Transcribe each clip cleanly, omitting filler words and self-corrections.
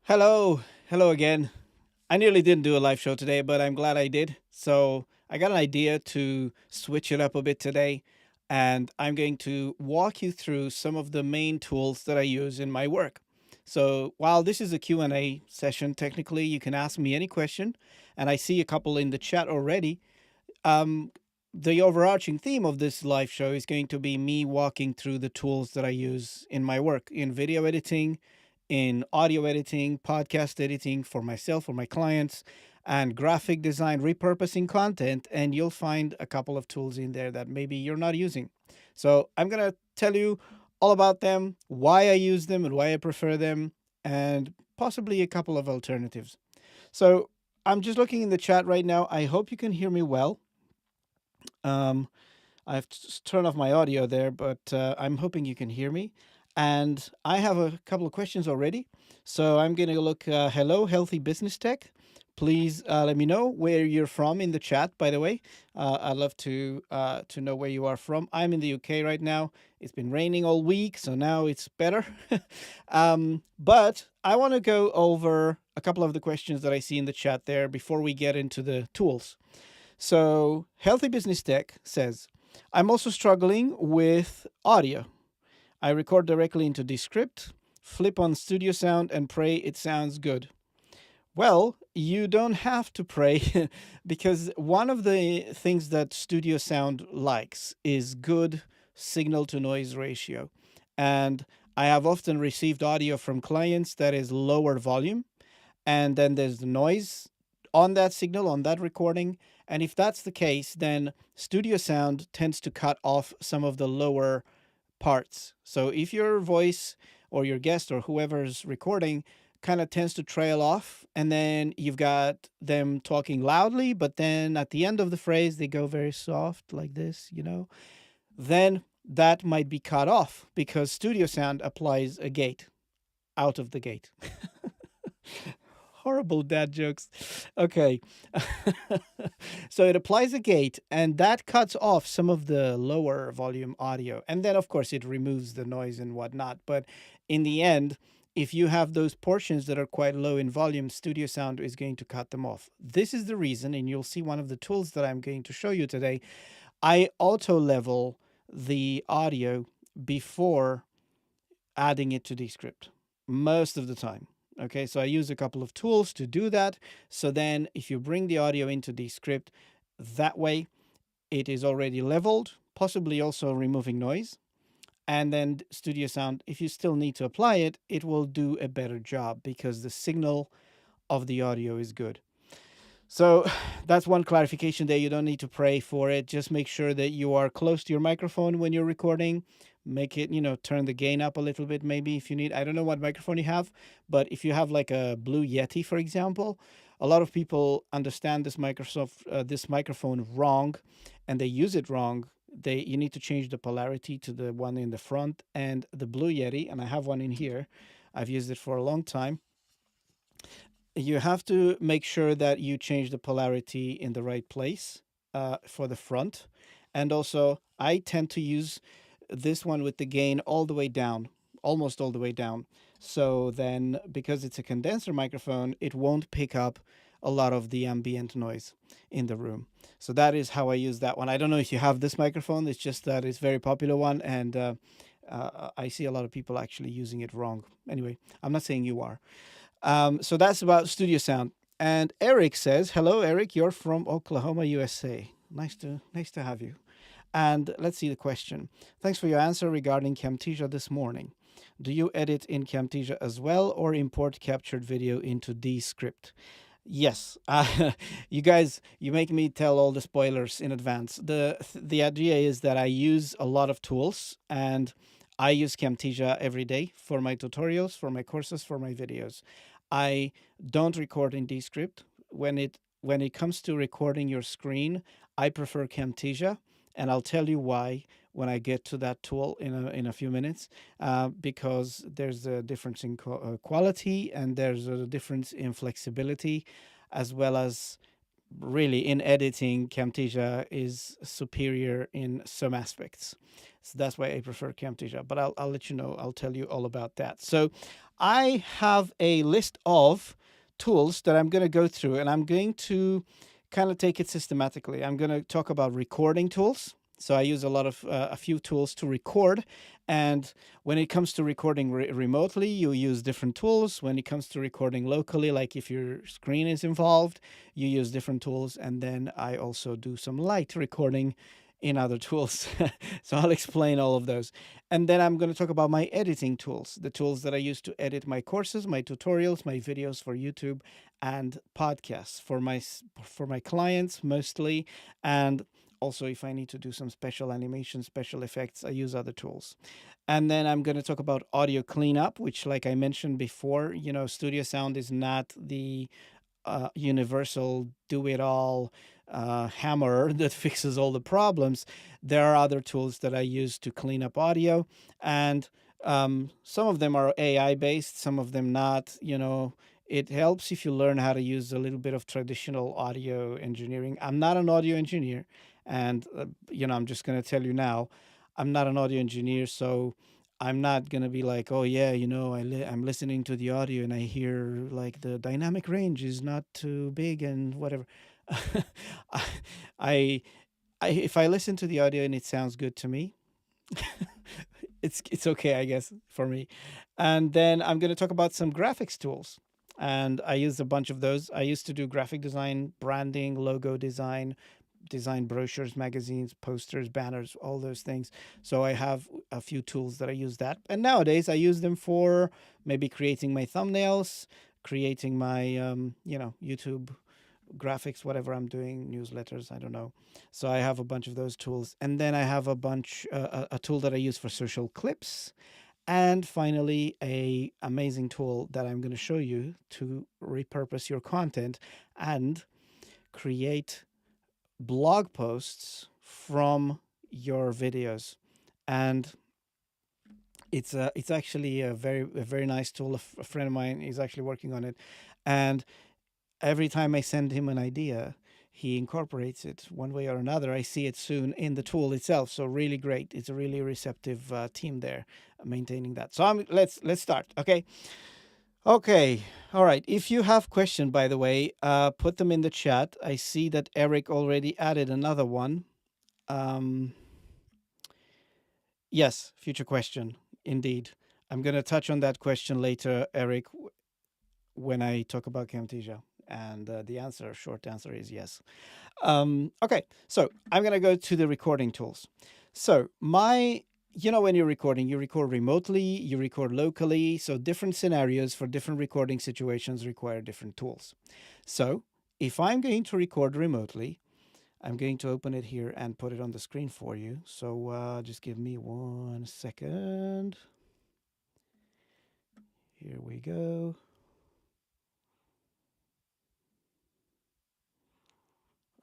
Hello again. I nearly didn't do a live show today, but I'm glad I did. So I got an idea to switch it up a bit today, and I'm going to walk you through some of the main tools that I use in my work. So while this is a Q&A session, technically you can ask me any question, and I see a couple in the chat already. Um, the overarching theme of this live show is going to be me walking through the tools that I use in my work in video editing, in audio editing, podcast editing for myself, for my clients, and graphic design, repurposing content. And you'll find a couple of tools in there that maybe you're not using. So I'm going to tell you all about them, why I use them and why I prefer them, and possibly a couple of alternatives. So I'm just looking in the chat right now. I hope you can hear me well. Um, I've turned off my audio there, but I'm hoping you can hear me. And I have a couple of questions already. So I'm going to look, hello, Healthy Business Tech. Please let me know where you're from in the chat, by the way. I'd love to know where you are from. I'm in the UK right now. It's been raining all week, so now it's better. But I want to go over a couple of the questions that I see in the chat there before we get into the tools. So Healthy Business Tech says, I'm also struggling with audio. I record directly into Descript, flip on Studio Sound, and pray it sounds good. Well, you don't have to pray because one of the things that Studio Sound likes is good signal to noise ratio. And I have often received audio from clients that is lower volume, and then there's the noise on that signal, on that recording. And if that's the case, then Studio Sound tends to cut off some of the lower parts. So if your voice or your guest or whoever's recording kind of tends to trail off, and then you've got them talking loudly, but then at the end of the phrase, they go very soft like this, then that might be cut off because Studio Sound applies a gate out of the gate. Horrible dad jokes. Okay. So it applies a gate and that cuts off some of the lower volume audio. And then, of course, it removes the noise and whatnot. But in the end, if you have those portions that are quite low in volume, Studio Sound is going to cut them off. This is the reason, and you'll see one of the tools that I'm going to show you today. I auto level the audio before adding it to Descript most of the time. Okay, so I use a couple of tools to do that. So then if you bring the audio into Descript, that way it is already leveled, possibly also removing noise. And then Studio Sound, if you still need to apply it, it will do a better job because the signal of the audio is good. So that's one clarification there. You don't need to pray for it. Just make sure that you are close to your microphone when you're recording. Make it, turn the gain up a little bit maybe if you need. I don't know what microphone you have, but if you have like a Blue Yeti, for example, a lot of people understand this microphone wrong and they use it wrong. You need to change the polarity to the one in the front, and the Blue Yeti, and I have one in here. I've used it for a long time. You have to make sure that you change the polarity in the right place for the front. And also, I tend to use this one with the gain all the way down, almost all the way down. So then, because it's a condenser microphone, it won't pick up a lot of the ambient noise in the room. So that is how I use that one. I don't know if you have this microphone. It's just that it's a very popular one, and I see a lot of people actually using it wrong. Anyway, I'm not saying you are. So that's about Studio Sound. And Eric says, hello, Eric, you're from Oklahoma, USA. Nice to have you. And let's see the question. Thanks for your answer regarding Camtasia this morning. Do you edit in Camtasia as well or import captured video into Descript? Yes. You guys, you make me tell all the spoilers in advance. The idea is that I use a lot of tools, and I use Camtasia every day for my tutorials, for my courses, for my videos. I don't record in Descript. When it comes to recording your screen, I prefer Camtasia, and I'll tell you why when I get to that tool in a few minutes, because there's a difference in quality, and there's a difference in flexibility, as well as really in editing, Camtasia is superior in some aspects. So that's why I prefer Camtasia. But I'll let you know. I'll tell you all about that. So I have a list of tools that I'm going to go through, and I'm going to kind of take it systematically. I'm going to talk about recording tools. So I use a few tools to record, and when it comes to recording remotely, you use different tools. When it comes to recording locally, like if your screen is involved, you use different tools. And then I also do some light recording in other tools. So I'll explain all of those. And then I'm going to talk about my editing tools, the tools that I use to edit my courses, my tutorials, my videos for YouTube and podcasts for my clients mostly, and also if I need to do some special animation, special effects, I use other tools. And then I'm going to talk about audio cleanup, which, like I mentioned before, Studio Sound is not the universal do it all hammer that fixes all the problems. There are other tools that I use to clean up audio, and some of them are AI based, some of them not. It helps if you learn how to use a little bit of traditional audio engineering. I'm not an audio engineer, and I'm just going to tell you now, I'm not an audio engineer, so I'm not gonna be like, oh yeah, I'm listening to the audio and I hear like the dynamic range is not too big and whatever. I, I, if I listen to the audio and it sounds good to me, it's okay, I guess, for me. And then I'm gonna talk about some graphics tools, and I use a bunch of those. I used to do graphic design, branding, logo design brochures, magazines, posters, banners, all those things. So I have a few tools that I use that. And nowadays I use them for maybe creating my thumbnails, creating my YouTube graphics, whatever I'm doing, newsletters, I don't know. So I have a bunch of those tools. And then I have a tool that I use for social clips. And finally, a amazing tool that I'm going to show you to repurpose your content and create blog posts from your videos. And it's actually a very nice tool. A friend of mine is actually working on it, and every time I send him an idea, he incorporates it one way or another. I see it soon in the tool itself. So really great. It's a really receptive team there maintaining that. So let's start. Okay. All right. If you have questions, by the way, put them in the chat. I see that Eric already added another one. Um, yes, future question. Indeed. I'm going to touch on that question later, Eric, when I talk about Camtasia. And the short answer is yes. Okay. So I'm going to go to the recording tools. So when you're recording, you record remotely, you record locally. So different scenarios for different recording situations require different tools. So if I'm going to record remotely, I'm going to open it here and put it on the screen for you. So just give me 1 second. Here we go.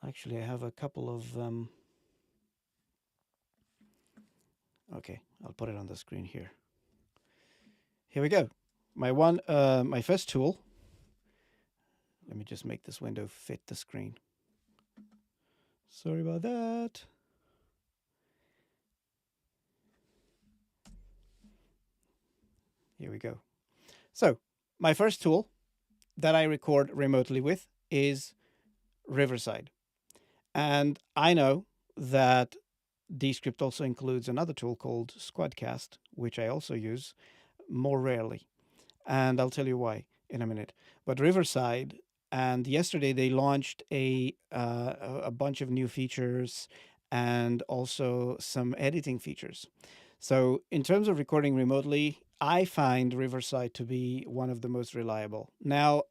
Actually, I have a couple of okay, I'll put it on the screen here. Here we go. My first tool. Let me just make this window fit the screen. Sorry about that. Here we go. So my first tool that I record remotely with is Riverside. And I know that Descript also includes another tool called Squadcast, which I also use more rarely. And I'll tell you why in a minute. But Riverside, and yesterday they launched a bunch of new features and also some editing features. So in terms of recording remotely, I find Riverside to be one of the most reliable. Now,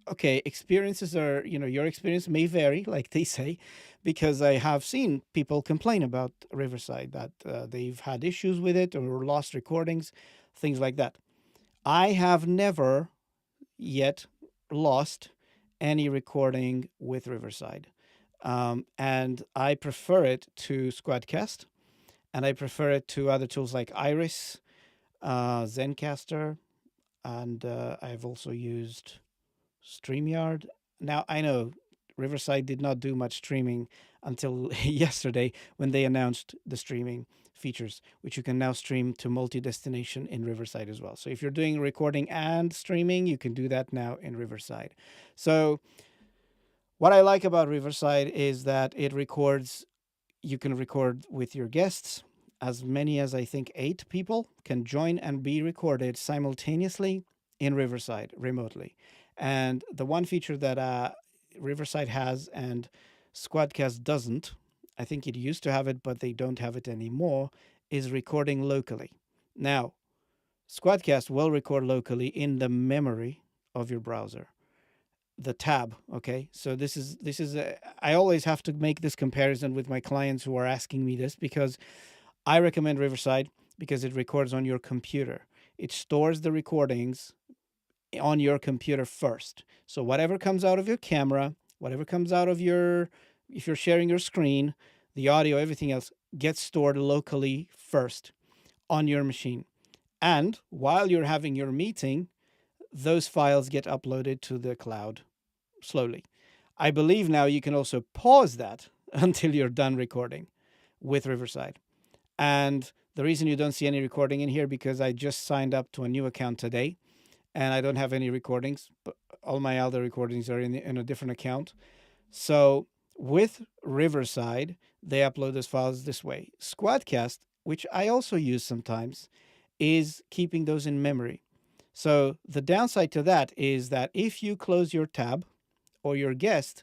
okay, experiences are, your experience may vary, like they say, because I have seen people complain about Riverside that they've had issues with it or lost recordings, things like that. I have never yet lost any recording with Riverside. And I prefer it to Squadcast, and I prefer it to other tools like Iris, Zencaster, and I've also used StreamYard. Now, I know Riverside did not do much streaming until yesterday when they announced the streaming features, which you can now stream to multi-destination in Riverside as well. So if you're doing recording and streaming, you can do that now in Riverside. So what I like about Riverside is that it records, you can record with your guests. As many as I think 8 people can join and be recorded simultaneously in Riverside remotely. And the one feature that Riverside has and Squadcast doesn't, I think it used to have it, but they don't have it anymore, is recording locally. Now, Squadcast will record locally in the memory of your browser, the tab. Okay, so I always have to make this comparison with my clients who are asking me this, because I recommend Riverside because it records on your computer. It stores the recordings on your computer first. So whatever comes out of your camera, whatever comes out of your, if you're sharing your screen, the audio, everything else gets stored locally first on your machine. And while you're having your meeting, those files get uploaded to the cloud slowly. I believe now you can also pause that until you're done recording with Riverside. And the reason you don't see any recording in here, because I just signed up to a new account today and I don't have any recordings, but all my other recordings are in a different account. So with Riverside, they upload those files this way. Squadcast, which I also use sometimes, is keeping those in memory. So the downside to that is that if you close your tab or your guest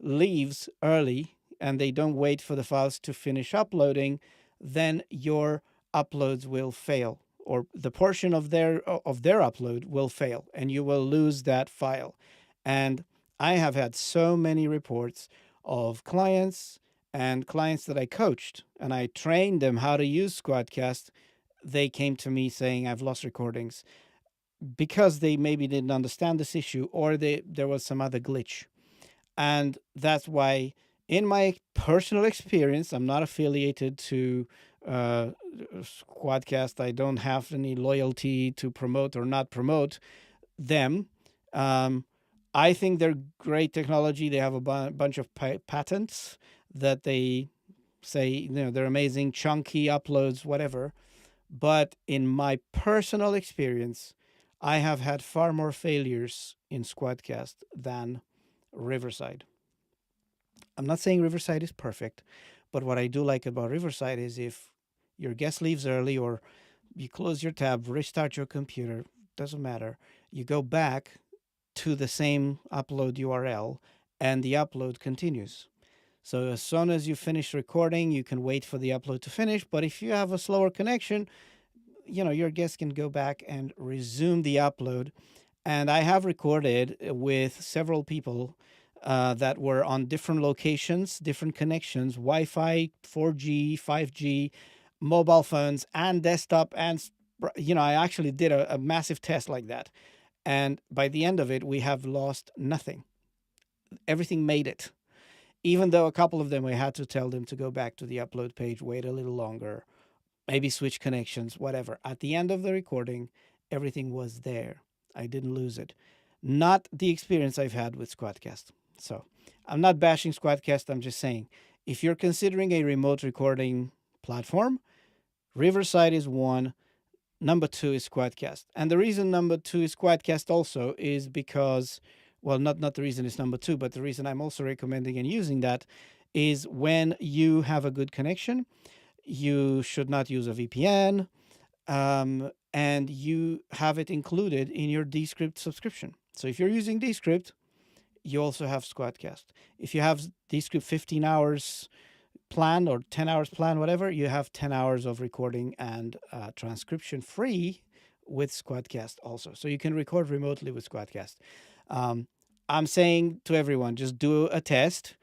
leaves early and they don't wait for the files to finish uploading, then your uploads will fail, or the portion of their upload will fail, and you will lose that file. And I have had so many reports of clients that I coached and I trained them how to use Squadcast. They came to me saying, I've lost recordings because they maybe didn't understand this issue, or there was some other glitch. And that's why, in my personal experience, I'm not affiliated to Squadcast. I don't have any loyalty to promote or not promote them. I think they're great technology. They have a bunch of patents that they say, they're amazing, chunky uploads, whatever. But in my personal experience, I have had far more failures in Squadcast than Riverside. I'm not saying Riverside is perfect, but what I do like about Riverside is if your guest leaves early or you close your tab, restart your computer, doesn't matter. You go back to the same upload URL and the upload continues. So as soon as you finish recording, you can wait for the upload to finish. But if you have a slower connection, your guest can go back and resume the upload. And I have recorded with several people that were on different locations, different connections, Wi-Fi, 4G, 5G, mobile phones, and desktop. And, I actually did a massive test like that. And by the end of it, we have lost nothing. Everything made it. Even though a couple of them, we had to tell them to go back to the upload page, wait a little longer, maybe switch connections, whatever. At the end of the recording, everything was there. I didn't lose it. Not the experience I've had with Squadcast. So I'm not bashing Squadcast. I'm just saying, if you're considering a remote recording platform, Riverside is one. Number 2 is Squadcast. And the reason number 2 is Squadcast also is because, well, not the reason it's number 2, but the reason I'm also recommending and using that is when you have a good connection, you should not use a VPN, and you have it included in your Descript subscription. So if you're using Descript, you also have Squadcast. If you have Descript 15 hours plan or 10 hours plan, whatever, you have 10 hours of recording and transcription free with Squadcast also. So you can record remotely with Squadcast. I'm saying to everyone, just do a test,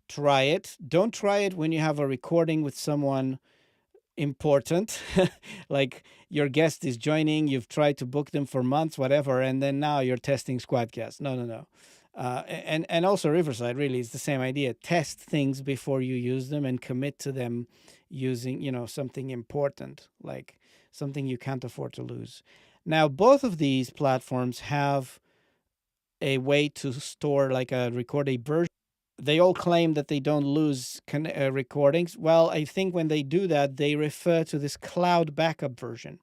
try it. Don't try it when you have a recording with someone important, like your guest is joining, you've tried to book them for months, whatever, and then now you're testing Squadcast. No. And also Riverside really is the same idea. Test things before you use them and commit to them using, something important, like something you can't afford to lose. Now, both of these platforms have a way to store, like record a version they all claim that they don't lose recordings. Well, I think when they do that, they refer to this cloud backup version,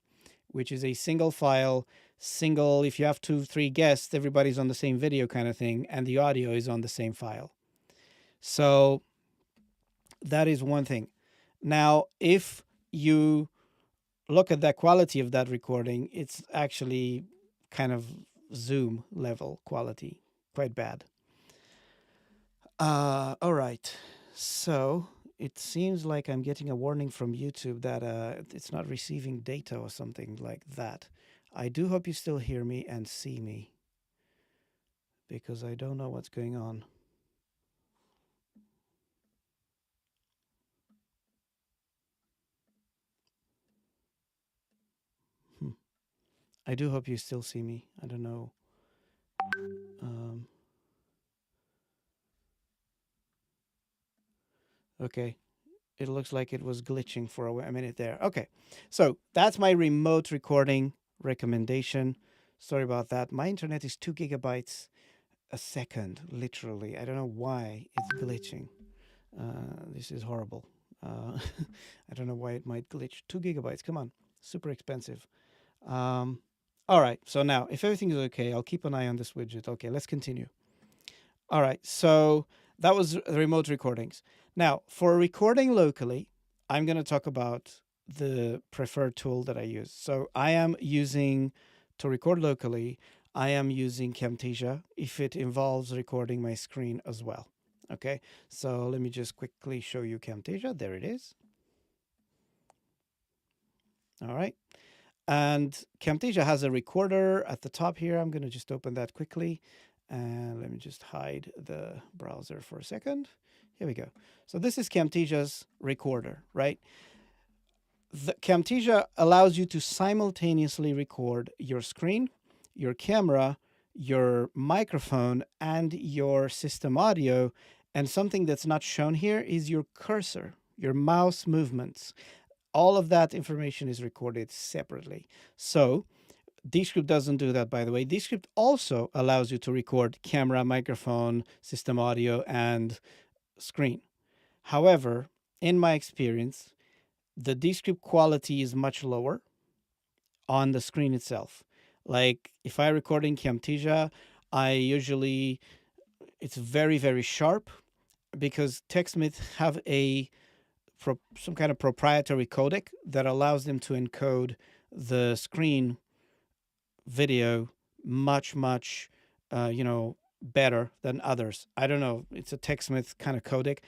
which is a single file, single, if you have two, three guests, everybody's on the same video kind of thing, and the audio is on the same file. So that is one thing. Now, if you look at the quality of that recording, it's actually kind of Zoom level quality, quite bad. All right. So it seems like I'm getting a warning from YouTube that it's not receiving data or something like that. I do hope you still hear me and see me, because I don't know what's going on. I do hope you still see me. I don't know. Okay. It looks like it was glitching for a minute there. Okay. So that's my remote recording recommendation. Sorry about that. My internet is 2 gigabytes a second, literally. I don't know why it's glitching. This is horrible. I don't know why it might glitch. 2 gigabytes. Come on. Super expensive. All right. So now, if everything is okay, I'll keep an eye on this widget. Okay, let's continue. All right. So that was remote recordings. Now, for recording locally, I'm going to talk about the preferred tool that I use. So I am using, to record locally, I am using Camtasia if it involves recording my screen as well. Okay, so let me just quickly show you Camtasia. There it is. All right. And Camtasia has a recorder at the top here. I'm going to just open that quickly. And let me just hide the browser for a second. Here we go. So this is Camtasia's recorder, right? The Camtasia allows you to simultaneously record your screen, your camera, your microphone, and your system audio. And something that's not shown here is your cursor, your mouse movements. All of that information is recorded separately. So Descript doesn't do that, by the way. Descript also allows you to record camera, microphone, system audio, and screen. However, in my experience, the Descript quality is much lower on the screen itself. Like if I record in Camtasia, I usually, it's very, very sharp because TechSmith have some kind of proprietary codec that allows them to encode the screen video much, much, better than others. I don't know. It's a TechSmith kind of codec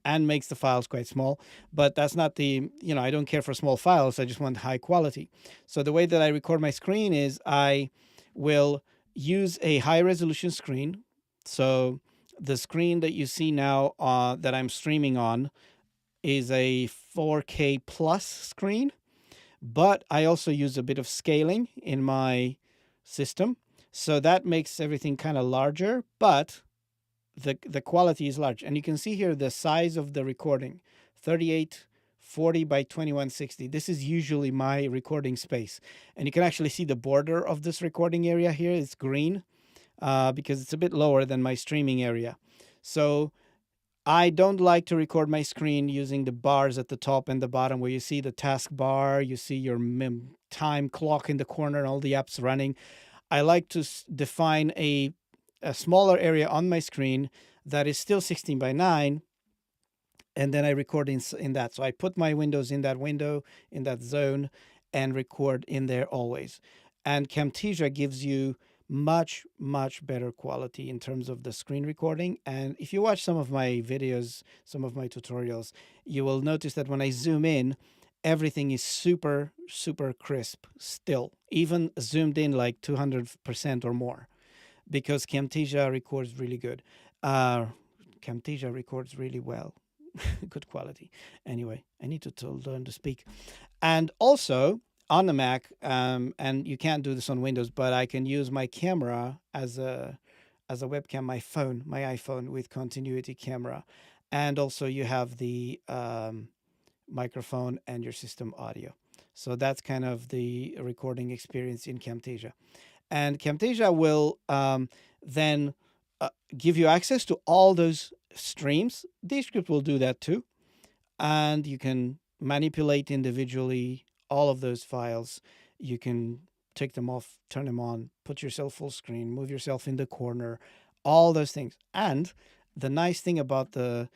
and makes the files quite small, but that's not I don't care for small files. I just want high quality. So the way that I record my screen is I will use a high resolution screen. So the screen that you see now that I'm streaming on is a 4K plus screen, but I also use a bit of scaling in my system. So that makes everything kind of larger, but the quality is large. And you can see here the size of the recording, 3840 by 2160. This is usually my recording space. And you can actually see the border of this recording area here. It's green because it's a bit lower than my streaming area. So I don't like to record my screen using the bars at the top and the bottom where you see the task bar, you see your time clock in the corner, and all the apps running. I like to define a smaller area on my screen that is still 16 by 9, and then I record in that. So I put my windows in that window, in that zone, and record in there always. And Camtasia gives you much, much better quality in terms of the screen recording. And if you watch some of my videos, some of my tutorials, you will notice that when I zoom in, everything is super, super crisp still, even zoomed in like 200% or more, because Camtasia records really good. Camtasia records really well. Good quality. Anyway, I need to learn to speak. And also on the Mac, and you can't do this on Windows, but I can use my camera as a webcam, my iPhone with continuity camera. And also you have the microphone and your system audio. So that's kind of the recording experience in Camtasia. And Camtasia will then give you access to all those streams. Descript will do that too. And you can manipulate individually all of those files. You can take them off, turn them on, put yourself full screen, move yourself in the corner, all those things. And the nice thing about the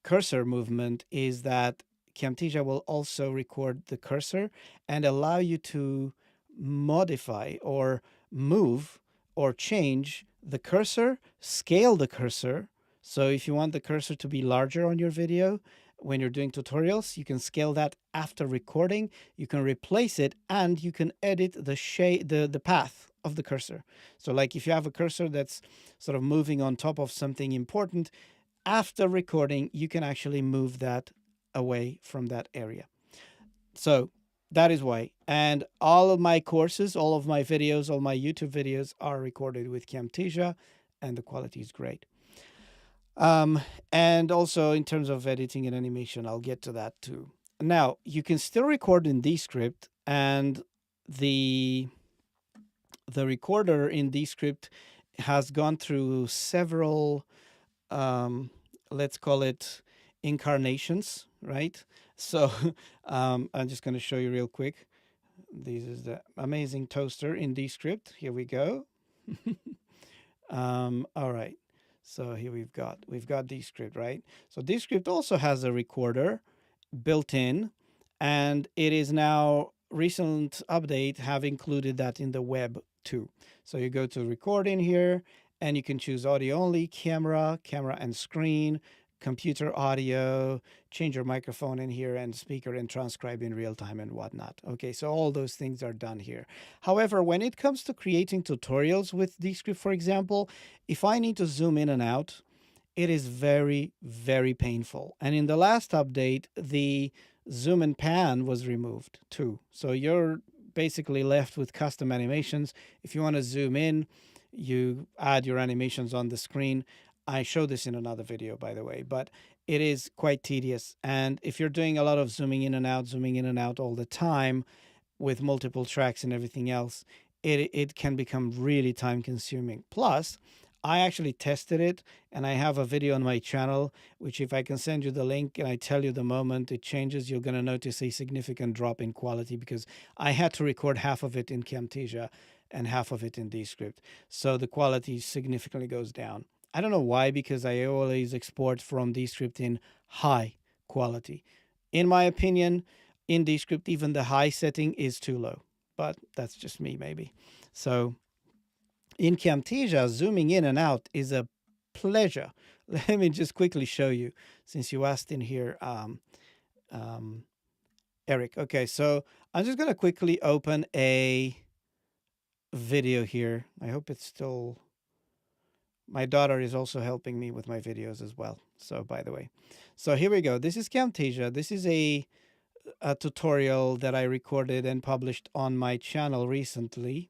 cursor movement is that Camtasia will also record the cursor and allow you to modify or move or change the cursor, scale the cursor. So if you want the cursor to be larger on your video, when you're doing tutorials, you can scale that after recording. You can replace it and you can edit the shade, the path of the cursor. So like if you have a cursor that's sort of moving on top of something important, after recording, you can actually move that away from that area. So that is why. And all of my courses, all of my videos, all my YouTube videos are recorded with Camtasia, and the quality is great. And also in terms of editing and animation, I'll get to that too. Now, you can still record in Descript, and the recorder in Descript has gone through several, let's call it incarnations, right? So I'm just going to show you real quick. This is the amazing toaster in Descript. Here we go. All right. So here we've got Descript, right? So Descript also has a recorder built in, and it is now recent update have included that in the web too. So you go to recording here and you can choose audio only, camera and screen, computer audio, change your microphone in here and speaker and transcribe in real time and whatnot. Okay, so all those things are done here. However, when it comes to creating tutorials with Descript, for example, if I need to zoom in and out, it is very, very painful. And in the last update, the zoom and pan was removed too. So you're basically left with custom animations. If you want to zoom in, you add your animations on the screen. I show this in another video, by the way, but it is quite tedious. And if you're doing a lot of zooming in and out all the time with multiple tracks and everything else, it can become really time consuming. Plus, I actually tested it, and I have a video on my channel, which if I can send you the link and I tell you the moment it changes, you're going to notice a significant drop in quality because I had to record half of it in Camtasia and half of it in Descript. So the quality significantly goes down. I don't know why, because I always export from Descript in high quality. In my opinion, in Descript, even the high setting is too low, but that's just me maybe. So in Camtasia, zooming in and out is a pleasure. Let me just quickly show you, since you asked in here, Eric. Okay, so I'm just going to quickly open a video here. I hope it's still... My daughter is also helping me with my videos as well. So by the way, so here we go. This is Camtasia. This is a tutorial that I recorded and published on my channel recently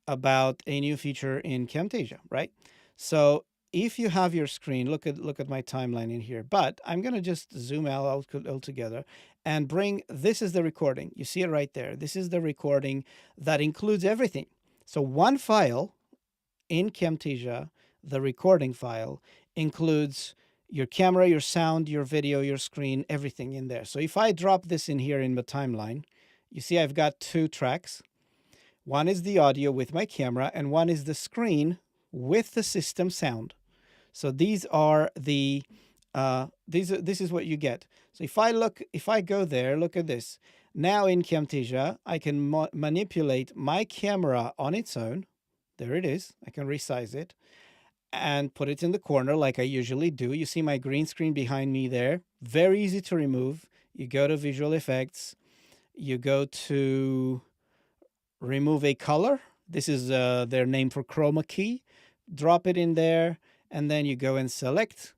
about a new feature in Camtasia, right? So if you have your screen, look at my timeline in here, but I'm going to just zoom out altogether and bring, this is the recording. You see it right there. This is the recording that includes everything. So one file in Camtasia, the recording file, includes your camera, your sound, your video, your screen, everything in there. So if I drop this in here in the timeline, you see I've got two tracks. One is the audio with my camera, and one is the screen with the system sound. So these are the, this is what you get. So if I go there, look at this. Now in Camtasia, I can manipulate my camera on its own. There it is. I can resize it and put it in the corner like I usually do. You see my green screen behind me there. Very easy to remove. You go to visual effects. You go to remove a color. This is their name for chroma key. Drop it in there, and then you go and select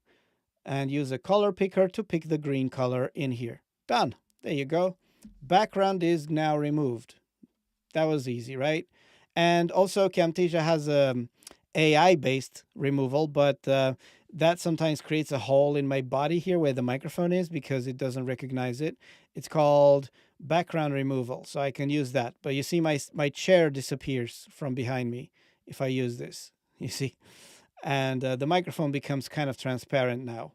and use a color picker to pick the green color in here. Done. There you go. Background is now removed. That was easy, right? And also Camtasia has AI-based removal, but that sometimes creates a hole in my body here where the microphone is because it doesn't recognize it. It's called background removal, so I can use that. But you see my chair disappears from behind me if I use this. you see, and the microphone becomes kind of transparent now.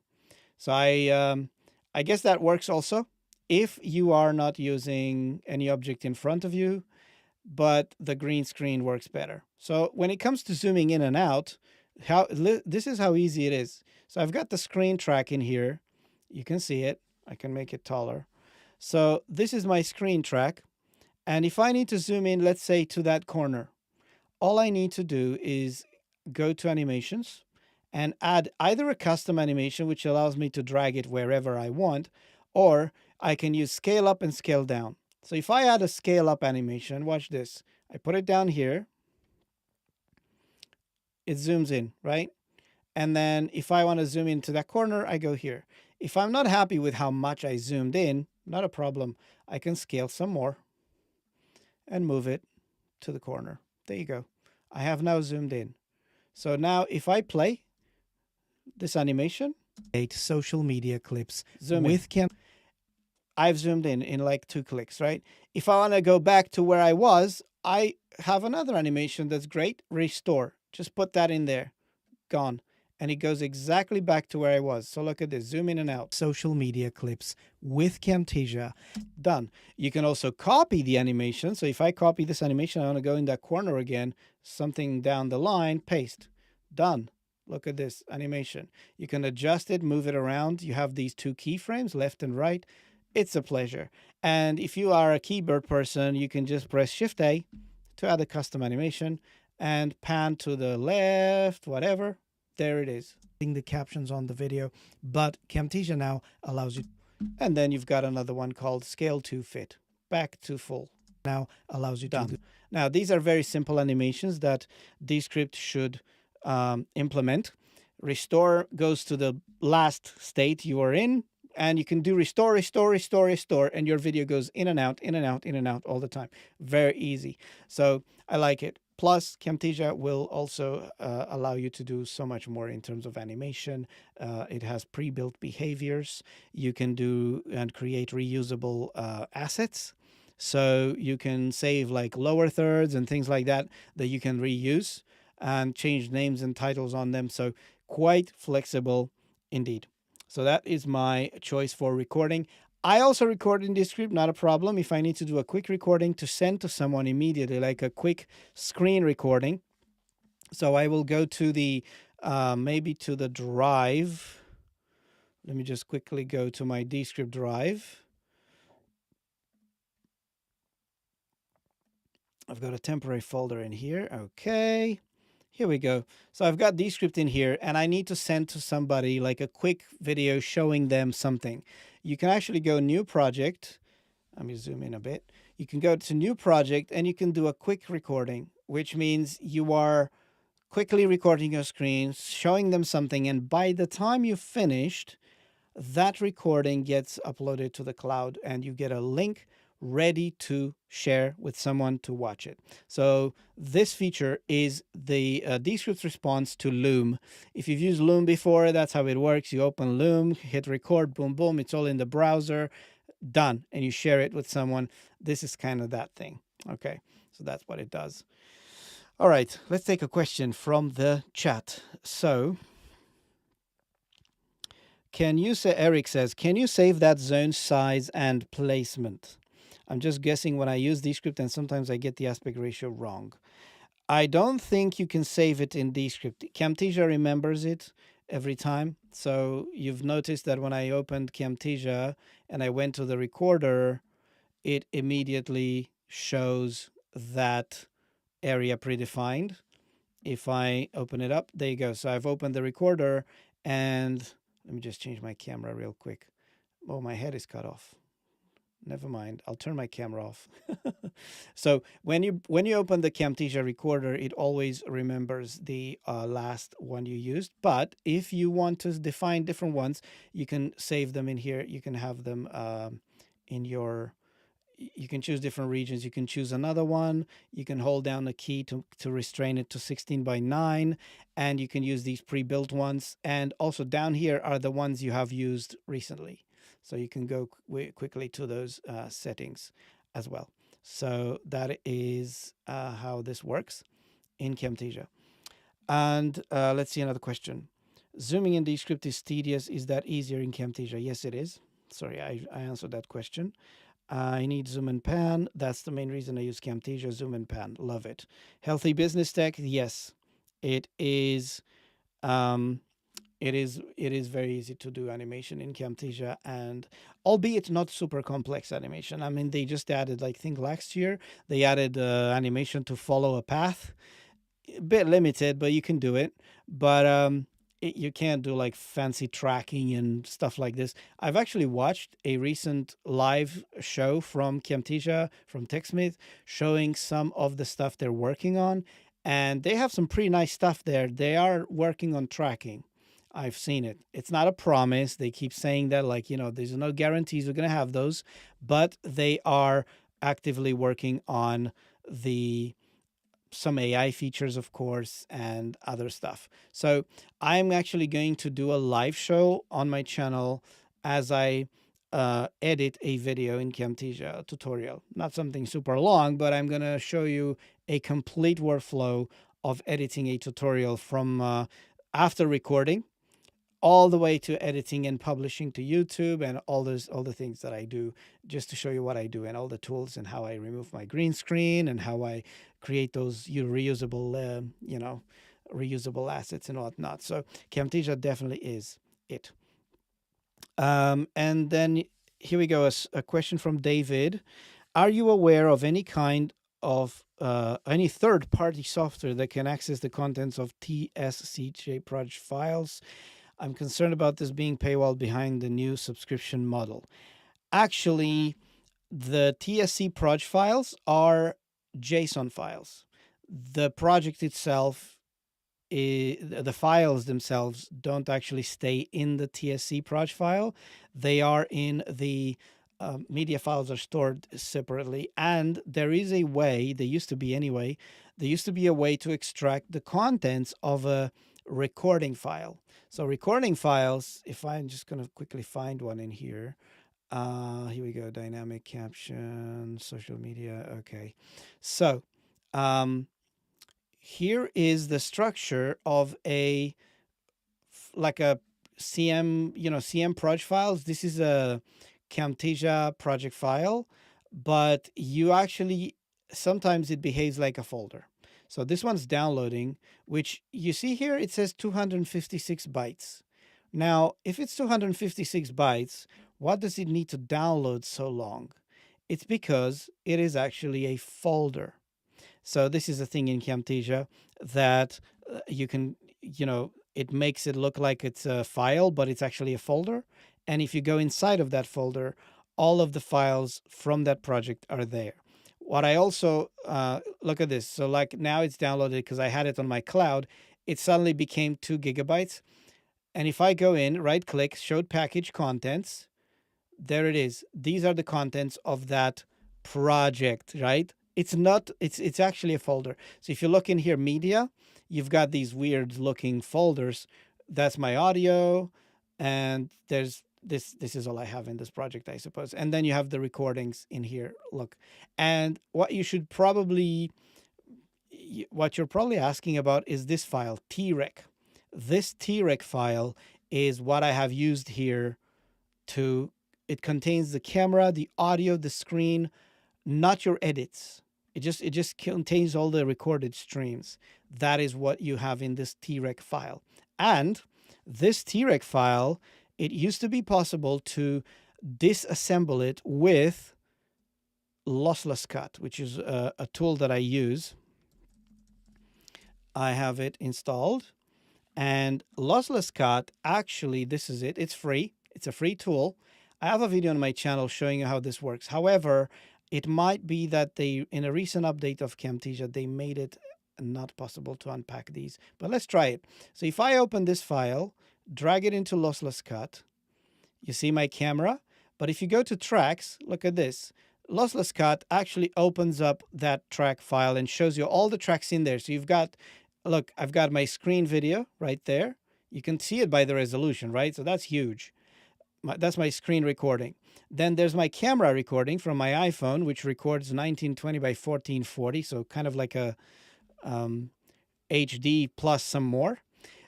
So I guess that works also if you are not using any object in front of you, but the green screen works better. So when it comes to zooming in and out, this is how easy it is. So I've got the screen track in here. You can see it. I can make it taller. So this is my screen track. And if I need to zoom in, let's say to that corner, all I need to do is go to animations and add either a custom animation, which allows me to drag it wherever I want, or I can use scale up and scale down. So if I add a scale up animation, watch this. I put it down here. It zooms in, right? And then if I want to zoom into that corner, I go here. If I'm not happy with how much I zoomed in, not a problem. I can scale some more and move it to the corner. There you go. I have now zoomed in. So now if I play this animation, 8 social media clips zoom with Cam. I've zoomed in like 2 clicks, right? If I want to go back to where I was, I have another animation that's great, restore. Just put that in there, gone. And it goes exactly back to where I was. So look at this, zoom in and out. Social media clips with Camtasia, done. You can also copy the animation. So if I copy this animation, I want to go in that corner again, something down the line, paste, done. Look at this animation. You can adjust it, move it around. You have these 2 keyframes, left and right. It's a pleasure. And if you are a keyboard person, you can just press Shift-A to add a custom animation and pan to the left, whatever. There it is. The captions on the video, but Camtasia now allows you. And then you've got another one called Scale to Fit, back to full. Now allows you to do. Now these are very simple animations that Descript should implement. Restore goes to the last state you are in, and you can do restore, restore, restore, restore, and your video goes in and out, in and out, in and out all the time. Very easy. So I like it. Plus, Camtasia will also allow you to do so much more in terms of animation. It has pre-built behaviors. You can do and create reusable assets. So you can save like lower thirds and things like that that you can reuse and change names and titles on them. So quite flexible indeed. So that is my choice for recording. I also record in Descript, not a problem. If I need to do a quick recording to send to someone immediately, like a quick screen recording. So I will go to the, maybe to the drive. Let me just quickly go to my Descript drive. I've got a temporary folder in here. Okay. Here we go. So I've got Descript in here, and I need to send to somebody like a quick video showing them something. You can actually go new project. Let me zoom in a bit. You can go to new project and you can do a quick recording, which means you are quickly recording your screen, showing them something, and by the time you've finished, that recording gets uploaded to the cloud and you get a link ready to share with someone to watch it. So this feature is the Descript response to Loom. If you've used Loom before, that's how it works. You open Loom, hit record, boom, boom. It's all in the browser, done. And you share it with someone. This is kind of that thing. Okay, so that's what it does. All right, let's take a question from the chat. So can you say, Eric says, can you save that zone size and placement? I'm just guessing when I use Descript, and sometimes I get the aspect ratio wrong. I don't think you can save it in Descript. Camtasia remembers it every time. So you've noticed that when I opened Camtasia and I went to the recorder, it immediately shows that area predefined. If I open it up, there you go. So I've opened the recorder, and let me just change my camera real quick. Oh, my head is cut off. Never mind. I'll turn my camera off. So when you open the Camtasia recorder, it always remembers the last one you used. But if you want to define different ones, you can save them in here. You can have them in your. You can choose different regions. You can choose another one. You can hold down a key to restrain it to 16:9, and you can use these pre-built ones. And also down here are the ones you have used recently. So you can go quickly to those settings as well. So that is how this works in Camtasia. And let's see another question. Zooming in Descript is tedious. Is that easier in Camtasia? Yes, it is. Sorry, I answered that question. I need zoom and pan. That's the main reason I use Camtasia. Zoom and pan. Love it. Healthy business tech. Yes, it is. Um, it is very easy to do animation in Camtasia, and albeit not super complex animation. I mean, they just added, I think last year, they added animation to follow a path. A bit limited, but you can do it. But you can't do like fancy tracking and stuff like this. I've actually watched a recent live show from Camtasia, from TechSmith, showing some of the stuff they're working on, and they have some pretty nice stuff there. They are working on tracking. I've seen it. It's not a promise. They keep saying that, like, there's no guarantees we're going to have those, but they are actively working on the some AI features, of course, and other stuff. So I'm actually going to do a live show on my channel as I edit a video in Camtasia, a tutorial. Not something super long, but I'm going to show you a complete workflow of editing a tutorial from after recording all the way to editing and publishing to YouTube, and all the things that I do, just to show you what I do and all the tools and how I remove my green screen and how I create those reusable assets and whatnot. So Camtasia definitely is it. And then here we go. A question from David. Are you aware of any kind of any third-party software that can access the contents of TSCJ project files? I'm concerned about this being paywall behind the new subscription model. Actually, the TSC project files are JSON files. The project itself, the files themselves don't actually stay in the TSC project file. They are in the media files are stored separately. And there is a way, there used to be anyway, there used to be a way to extract the contents of a recording file. So recording files, if I'm just going to quickly find one in here. Here we go, dynamic caption, social media. Okay. So here is the structure of a CM, CM project files. This is a Camtasia project file, but you actually, sometimes it behaves like a folder. So this one's downloading, which you see here, it says 256 bytes. Now, if it's 256 bytes, what does it need to download so long? It's because it is actually a folder. So this is a thing in Camtasia that you can, it makes it look like it's a file, but it's actually a folder. And if you go inside of that folder, all of the files from that project are there. What I also, look at this. So like now it's downloaded because I had it on my cloud. It suddenly became 2 gigabytes. And if I go in, right click, showed package contents, there it is. These are the contents of that project, right? It's not, it's actually a folder. So if you look in here, media, you've got these weird looking folders. That's my audio. And there's this is all I have in this project, I suppose. And then you have the recordings in here. Look, and what you're probably asking about is this file, trec. This trec file is what I have used here it contains the camera, the audio, the screen, not your edits. It just contains all the recorded streams. That is what you have in this trec file. And this trec file, it used to be possible to disassemble it with lossless cut, which is a tool that I use. I have it installed. And lossless cut, actually, this is it. It's free. It's a free tool. I have a video on my channel showing you how this works. However, it might be that in a recent update of Camtasia, they made it not possible to unpack these. But let's try it. So if I open this file, drag it into lossless cut, you see my camera. But if you go to tracks, look at this. Lossless cut actually opens up that track file and shows you all the tracks in there. So you've got, look, I've got my screen video right there. You can see it by the resolution, right? So that's huge. That's my screen recording. Then there's my camera recording from my iPhone, which records 1920 by 1440. So kind of like a HD plus some more.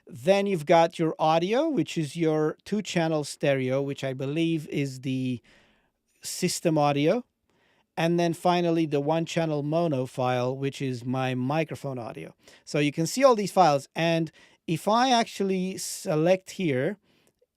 Then you've got your audio, which is your 2-channel stereo, which I believe is the system audio. And then finally, the 1-channel mono file, which is my microphone audio. So you can see all these files. And if I actually select here,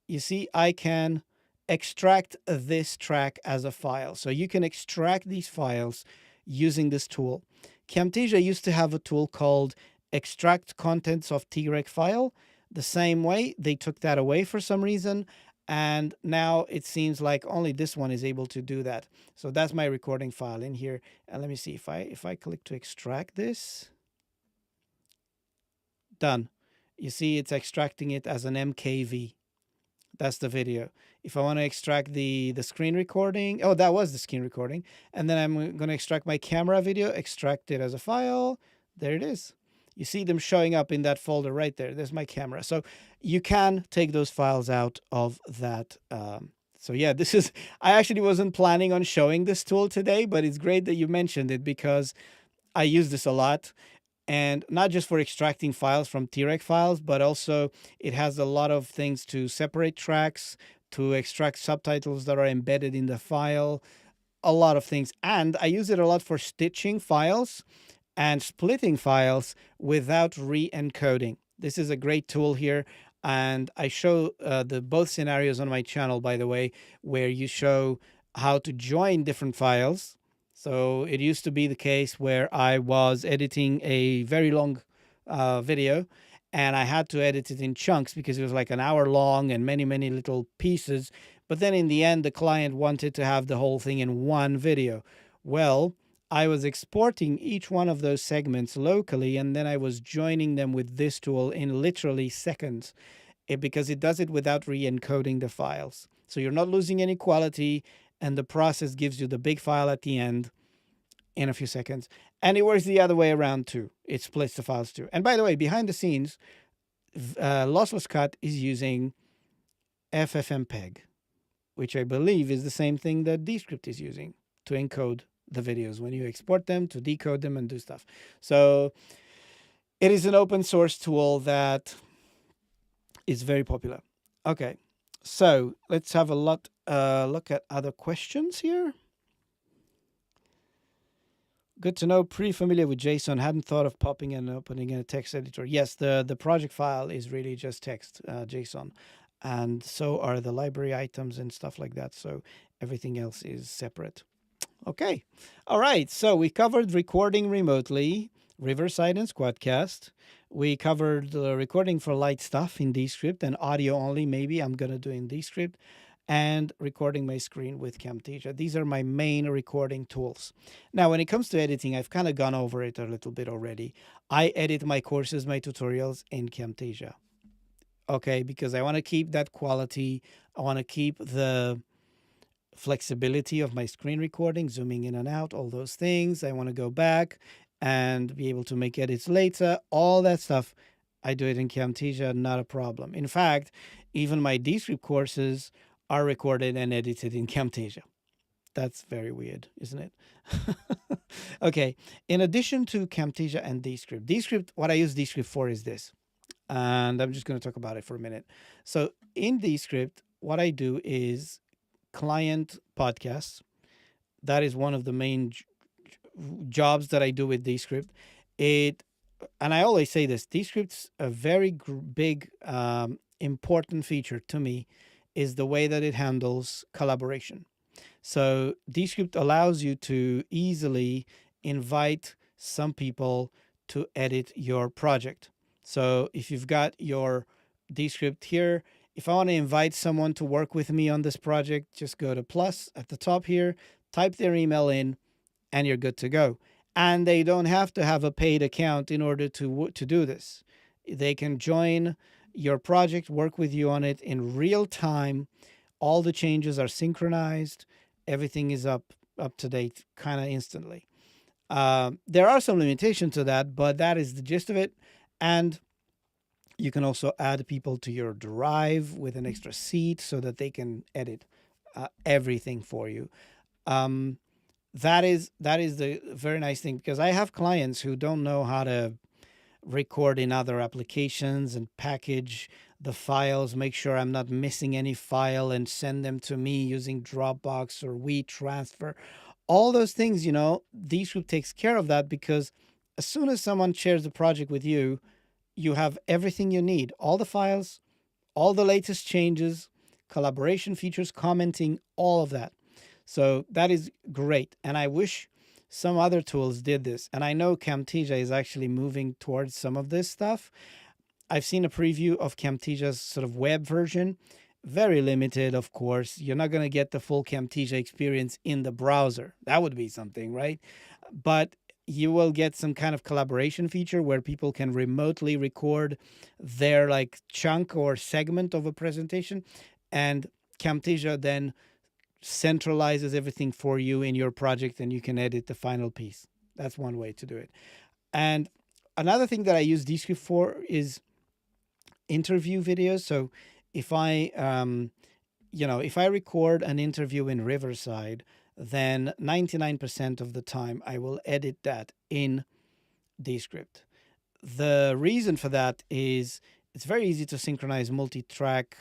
you see I can extract this track as a file. So you can extract these files using this tool. Camtasia used to have a tool called Extract Contents of TREC File. The same way, they took that away for some reason. And now it seems like only this one is able to do that. So that's my recording file in here. And let me see if I click to extract this. Done. You see it's extracting it as an MKV. That's the video. If I want to extract the screen recording, oh, that was the screen recording. And then I'm going to extract my camera video, extract it as a file. There it is. You see them showing up in that folder right there. There's my camera. So you can take those files out of that. So yeah, this is, I actually wasn't planning on showing this tool today, but it's great that you mentioned it because I use this a lot. And not just for extracting files from TREC files, but also it has a lot of things to separate tracks, to extract subtitles that are embedded in the file, a lot of things. And I use it a lot for stitching files and splitting files without re-encoding. This is a great tool here. And I show both scenarios on my channel, by the way, where you show how to join different files. So it used to be the case where I was editing a very long video and I had to edit it in chunks because it was like an hour long and many, many little pieces. But then in the end, the client wanted to have the whole thing in one video. Well, I was exporting each one of those segments locally, and then I was joining them with this tool in literally seconds because it does it without re-encoding the files. So you're not losing any quality, and the process gives you the big file at the end in a few seconds. And it works the other way around too. It splits the files too. And by the way, behind the scenes, Lossless Cut is using FFmpeg, which I believe is the same thing that Descript is using to encode the videos when you export them, to decode them and do stuff. So it is an open source tool that is very popular. Okay, so let's have a look at other questions here. Good to know. Pretty familiar with JSON. Hadn't thought of popping and opening a text editor. Yes, the project file is really just text, JSON. And so are the library items and stuff like that. So everything else is separate. Okay. All right. So we covered recording remotely, Riverside and Squadcast. We covered the recording for light stuff in Descript and audio only. Maybe I'm going to do in Descript, and recording my screen with Camtasia. These are my main recording tools. Now, when it comes to editing, I've kind of gone over it a little bit already. I edit my courses, my tutorials in Camtasia. Okay, because I want to keep that quality. I want to keep the flexibility of my screen recording, zooming in and out, all those things. I want to go back and be able to make edits later. All that stuff, I do it in Camtasia, not a problem. In fact, even my Descript courses are recorded and edited in Camtasia. That's very weird, isn't it? Okay, in addition to Camtasia and Descript, what I use Descript for is this. And I'm just going to talk about it for a minute. So in Descript, what I do is client podcasts. That is one of the main jobs that I do with Descript. And I always say this, Descript's a very big, important feature to me is the way that it handles collaboration. So Descript allows you to easily invite some people to edit your project. So if you've got your Descript here, if I want to invite someone to work with me on this project, just go to plus at the top here, type their email in, and you're good to go. And they don't have to have a paid account in order to do this. They can join your project, work with you on it in real time. All the changes are synchronized. Everything is up to date kind of instantly. There are some limitations to that, but that is the gist of it. And you can also add people to your drive with an extra seat so that they can edit everything for you. That is the very nice thing, because I have clients who don't know how to record in other applications and package the files, make sure I'm not missing any file and send them to me using Dropbox or WeTransfer. All those things, Descript takes care of that, because as soon as someone shares the project with you, you have everything you need, all the files, all the latest changes, collaboration features, commenting, all of that. So that is great. And I wish some other tools did this. And I know Camtasia is actually moving towards some of this stuff. I've seen a preview of Camtasia's sort of web version. Very limited, of course. You're not going to get the full Camtasia experience in the browser. That would be something, right? But you will get some kind of collaboration feature where people can remotely record their like chunk or segment of a presentation, and Camtasia then centralizes everything for you in your project, and you can edit the final piece. That's one way to do it. And another thing that I use Descript for is interview videos. So if I if I record an interview in Riverside, then 99% of the time I will edit that in Descript. The reason for that is it's very easy to synchronize multi-track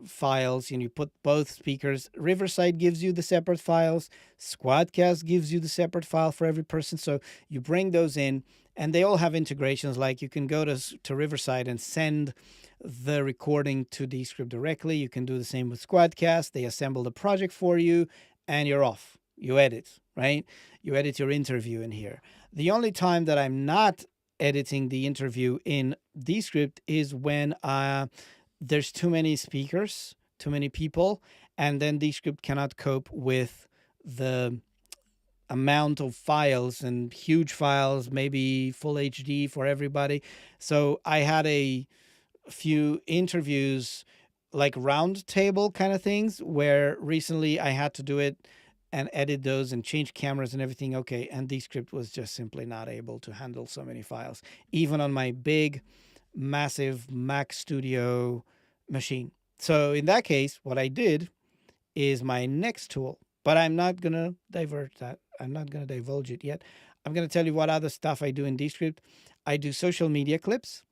files, and you put both speakers. Riverside gives you the separate files. Squadcast gives you the separate file for every person. So you bring those in, and they all have integrations. Like you can go to Riverside and send the recording to Descript directly. You can do the same with Squadcast. They assemble the project for you, and you're off. You edit, right? You edit your interview in here. The only time that I'm not editing the interview in Descript is when there's too many speakers, too many people, and then Descript cannot cope with the amount of files and huge files, maybe full HD for everybody. So I had a few interviews, like round table kind of things, where recently I had to do it and edit those and change cameras and everything. Okay, and Descript was just simply not able to handle so many files, even on my big, massive Mac Studio machine. So in that case, what I did is my next tool, but I'm not going to divert that. I'm not going to divulge it yet. I'm going to tell you what other stuff I do in Descript. I do social media clips.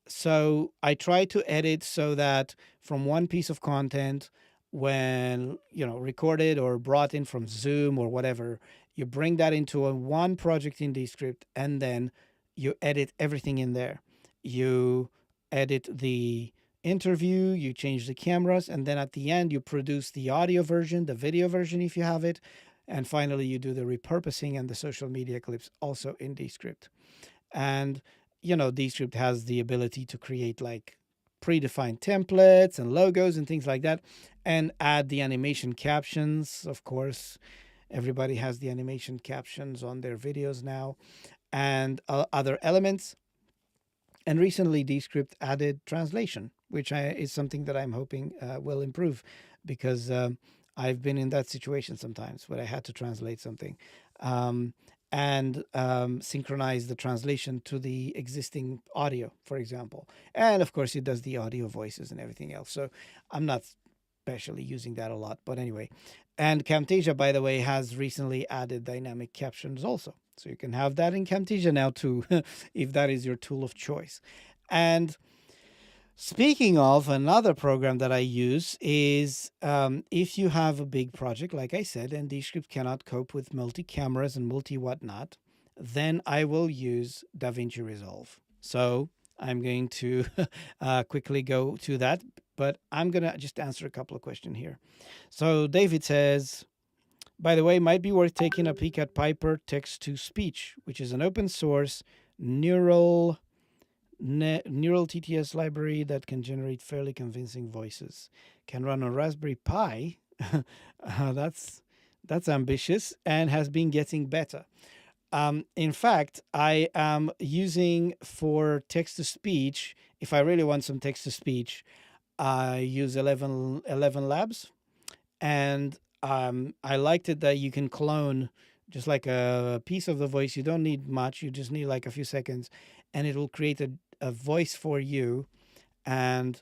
So I try to edit so that from one piece of content, when recorded or brought in from Zoom or whatever, you bring that into one project in Descript, and then you edit everything in there. You edit the interview, you change the cameras, and then at the end you produce the audio version, the video version if you have it, and finally you do the repurposing and the social media clips also in Descript. And Descript has the ability to create like predefined templates and logos and things like that, and add the animation captions. Of course, everybody has the animation captions on their videos now, and other elements. And recently, Descript added translation, which is something that I'm hoping will improve, because I've been in that situation sometimes where I had to translate something. And synchronize the translation to the existing audio, for example. And of course, it does the audio voices and everything else. So I'm not especially using that a lot. But anyway, and Camtasia, by the way, has recently added dynamic captions also. So you can have that in Camtasia now too, if that is your tool of choice. And speaking of, another program that I use is if you have a big project, like I said, and Descript cannot cope with multi-cameras and multi-whatnot, then I will use DaVinci Resolve. So I'm going to quickly go to that, but I'm going to just answer a couple of questions here. So David says, by the way, might be worth taking a peek at Piper Text-to-Speech, which is an open source neural TTS library that can generate fairly convincing voices. Can run on Raspberry Pi. That's ambitious, and has been getting better. In fact, I am using for text-to-speech, if I really want some text-to-speech, I use 11 Labs. And I liked it that you can clone just like a piece of the voice. You don't need much. You just need like a few seconds, and it will create a voice for you. And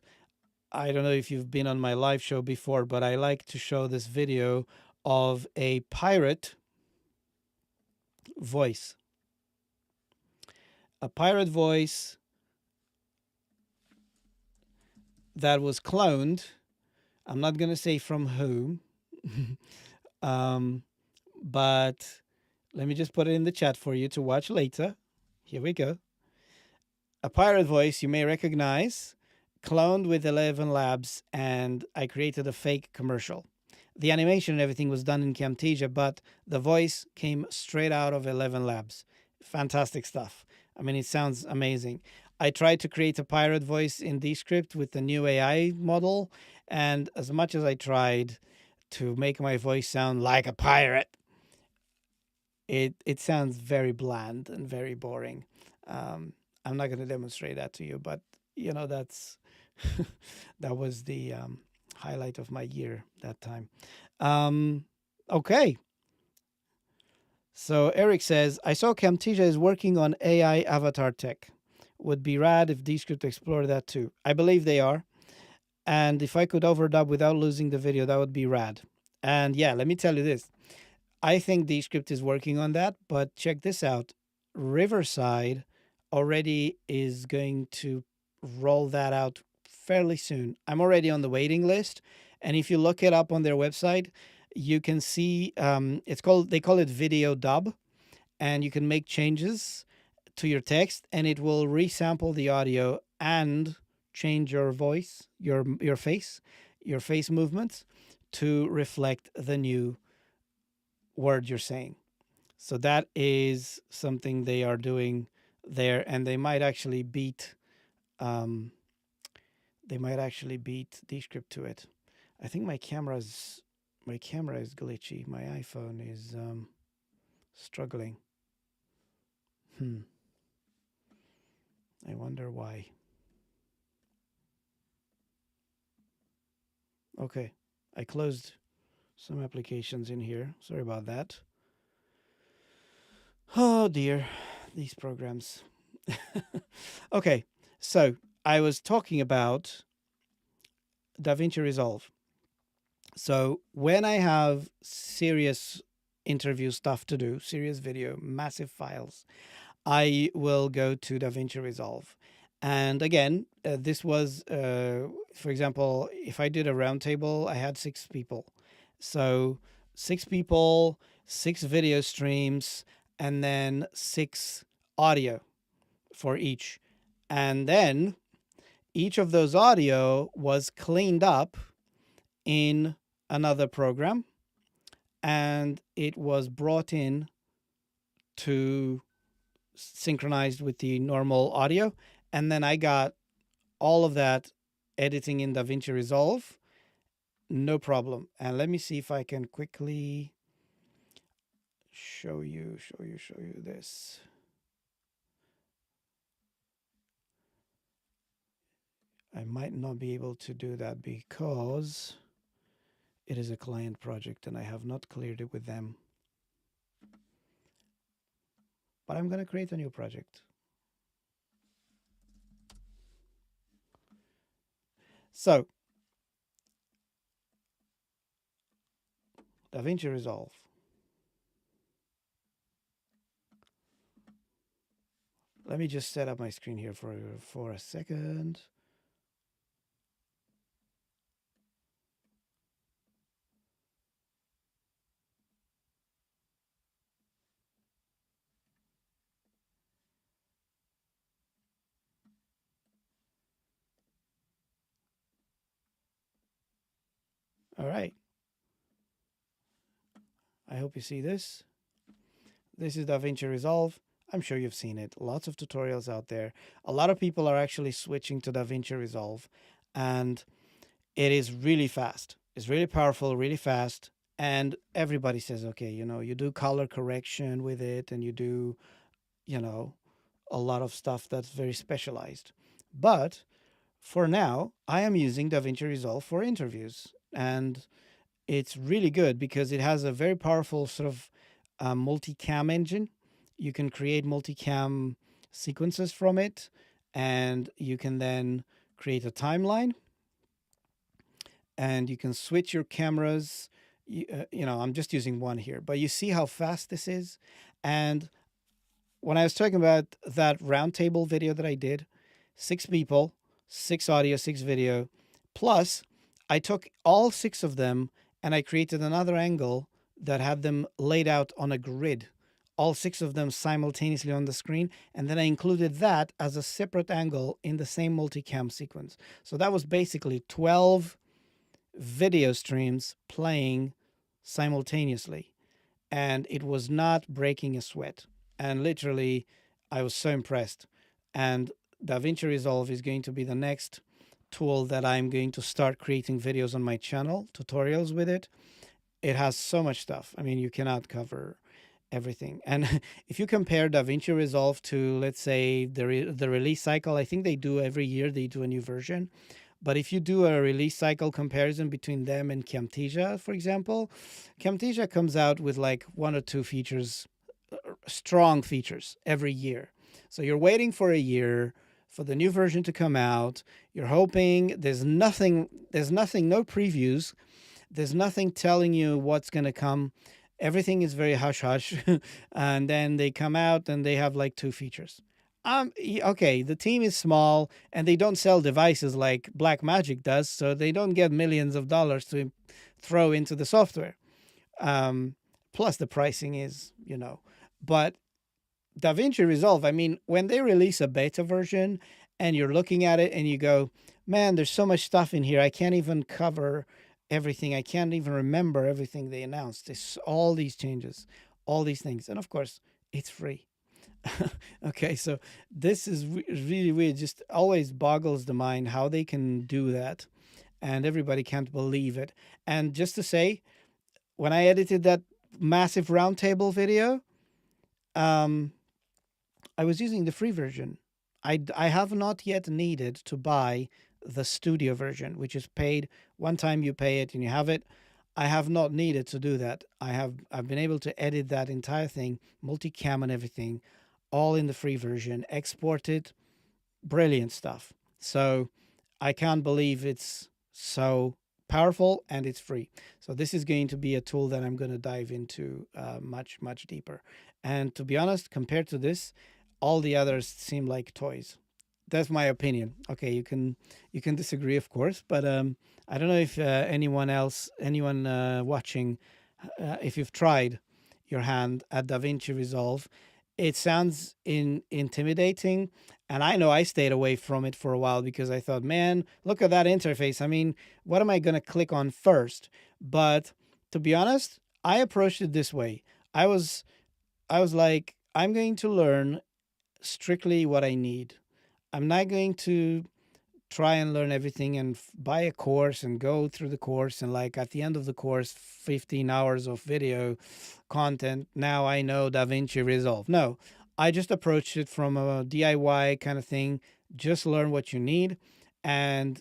I don't know if you've been on my live show before, but I like to show this video of a pirate voice. A pirate voice that was cloned. I'm not going to say from whom, but let me just put it in the chat for you to watch later. Here we go. A pirate voice you may recognize, cloned with 11 Labs, and I created a fake commercial. The animation and everything was done in Camtasia, but the voice came straight out of 11 Labs. Fantastic stuff. I mean, it sounds amazing. I tried to create a pirate voice in Descript with the new AI model, and as much as I tried to make my voice sound like a pirate, it sounds very bland and very boring. I'm not going to demonstrate that to you, but you know that's that was the highlight of my year that time. Okay. So Eric says, I saw Camtasia is working on AI avatar tech. Would be rad if Descript explored that too. I believe they are. And if I could overdub without losing the video, that would be rad. And yeah, let me tell you this. I think Descript is working on that, but check this out. Riverside already is going to roll that out fairly soon. I'm already on the waiting list. And if you look it up on their website, you can see they call it video dub, and you can make changes to your text and it will resample the audio and change your voice, your face movements to reflect the new word you're saying. So that is something they are doing there, and they might actually beat Descript to it. I think my camera is glitchy. My iPhone is struggling. I wonder why. Okay, I closed some applications in here. Sorry about that. Oh dear, these programs. Okay, so I was talking about DaVinci Resolve. So when I have serious interview stuff to do, serious video, massive files, I will go to DaVinci Resolve. And again, this was, for example, if I did a roundtable, I had 6 people. So 6 people, 6 video streams, and then 6 audio for each. And then each of those audio was cleaned up in another program, and it was brought in to synchronized with the normal audio. And then I got all of that editing in DaVinci Resolve, no problem. And let me see if I can quickly show you this. I might not be able to do that because it is a client project and I have not cleared it with them. But I'm going to create a new project. So, DaVinci Resolve. Let me just set up my screen here for a second. All right. I hope you see this. This is DaVinci Resolve. I'm sure you've seen it. Lots of tutorials out there. A lot of people are actually switching to DaVinci Resolve, and it is really fast. It's really powerful, really fast. And everybody says, okay, you do color correction with it and you do, a lot of stuff that's very specialized. But for now, I am using DaVinci Resolve for interviews. And it's really good because it has a very powerful sort of multicam engine. You can create multicam sequences from it, and you can then create a timeline, and you can switch your cameras. I'm just using one here, but you see how fast this is. And when I was talking about that roundtable video that I did, 6 people, 6 audio, 6 video, Plus, I took all 6 of them and I created another angle that had them laid out on a grid, all 6 of them simultaneously on the screen. And then I included that as a separate angle in the same multicam sequence. So that was basically 12 video streams playing simultaneously. And it was not breaking a sweat. And literally, I was so impressed. And DaVinci Resolve is going to be the next tool that I'm going to start creating videos on my channel, tutorials with it. It has so much stuff. I mean, you cannot cover everything. And if you compare DaVinci Resolve to, let's say, the release cycle, I think they do every year, they do a new version. But if you do a release cycle comparison between them and Camtasia, for example, Camtasia comes out with like 1 or 2 features, strong features every year. So you're waiting for a year for the new version to come out. You're hoping there's nothing, no previews. There's nothing telling you what's going to come. Everything is very hush hush. And then they come out and they have like 2 features. Okay, the team is small and they don't sell devices like Blackmagic does, so they don't get millions of dollars to throw into the software. Plus the pricing is, but DaVinci Resolve, I mean, when they release a beta version and you're looking at it and you go, man, there's so much stuff in here. I can't even cover everything. I can't even remember everything they announced. There's all these changes, all these things. And of course, it's free. Okay, so this is really weird. Just always boggles the mind how they can do that. And everybody can't believe it. And just to say, when I edited that massive roundtable video, I was using the free version. I have not yet needed to buy the studio version, which is paid. One time you pay it and you have it. I have not needed to do that. I've been able to edit that entire thing, multicam and everything, all in the free version, export it. Brilliant stuff. So I can't believe it's so powerful and it's free. So this is going to be a tool that I'm going to dive into much, much deeper. And to be honest, compared to this, all the others seem like toys. That's my opinion. Okay, you can disagree, of course, but I don't know if anyone watching, if you've tried your hand at DaVinci Resolve. It sounds intimidating, and I know I stayed away from it for a while because I thought, man, look at that interface. I mean, what am I going to click on first? But to be honest, I approached it this way. I was like, I'm going to learn strictly what I need. I'm not going to try and learn everything and buy a course and go through the course and like at the end of the course 15 hours of video content, now I know DaVinci Resolve. No, I just approached it from a DIY kind of thing. Just learn what you need. And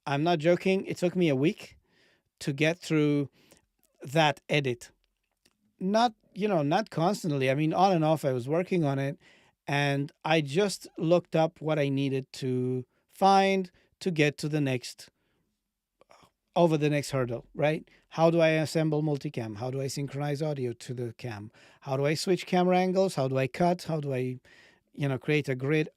I'm not joking, it took me a week to get through that edit. Not constantly. I mean, on and off I was working on it, and I just looked up what I needed to find to get to the next hurdle, right? How do I assemble multicam? How do I synchronize audio to the cam? How do I switch camera angles? How do I cut? How do I, create a grid?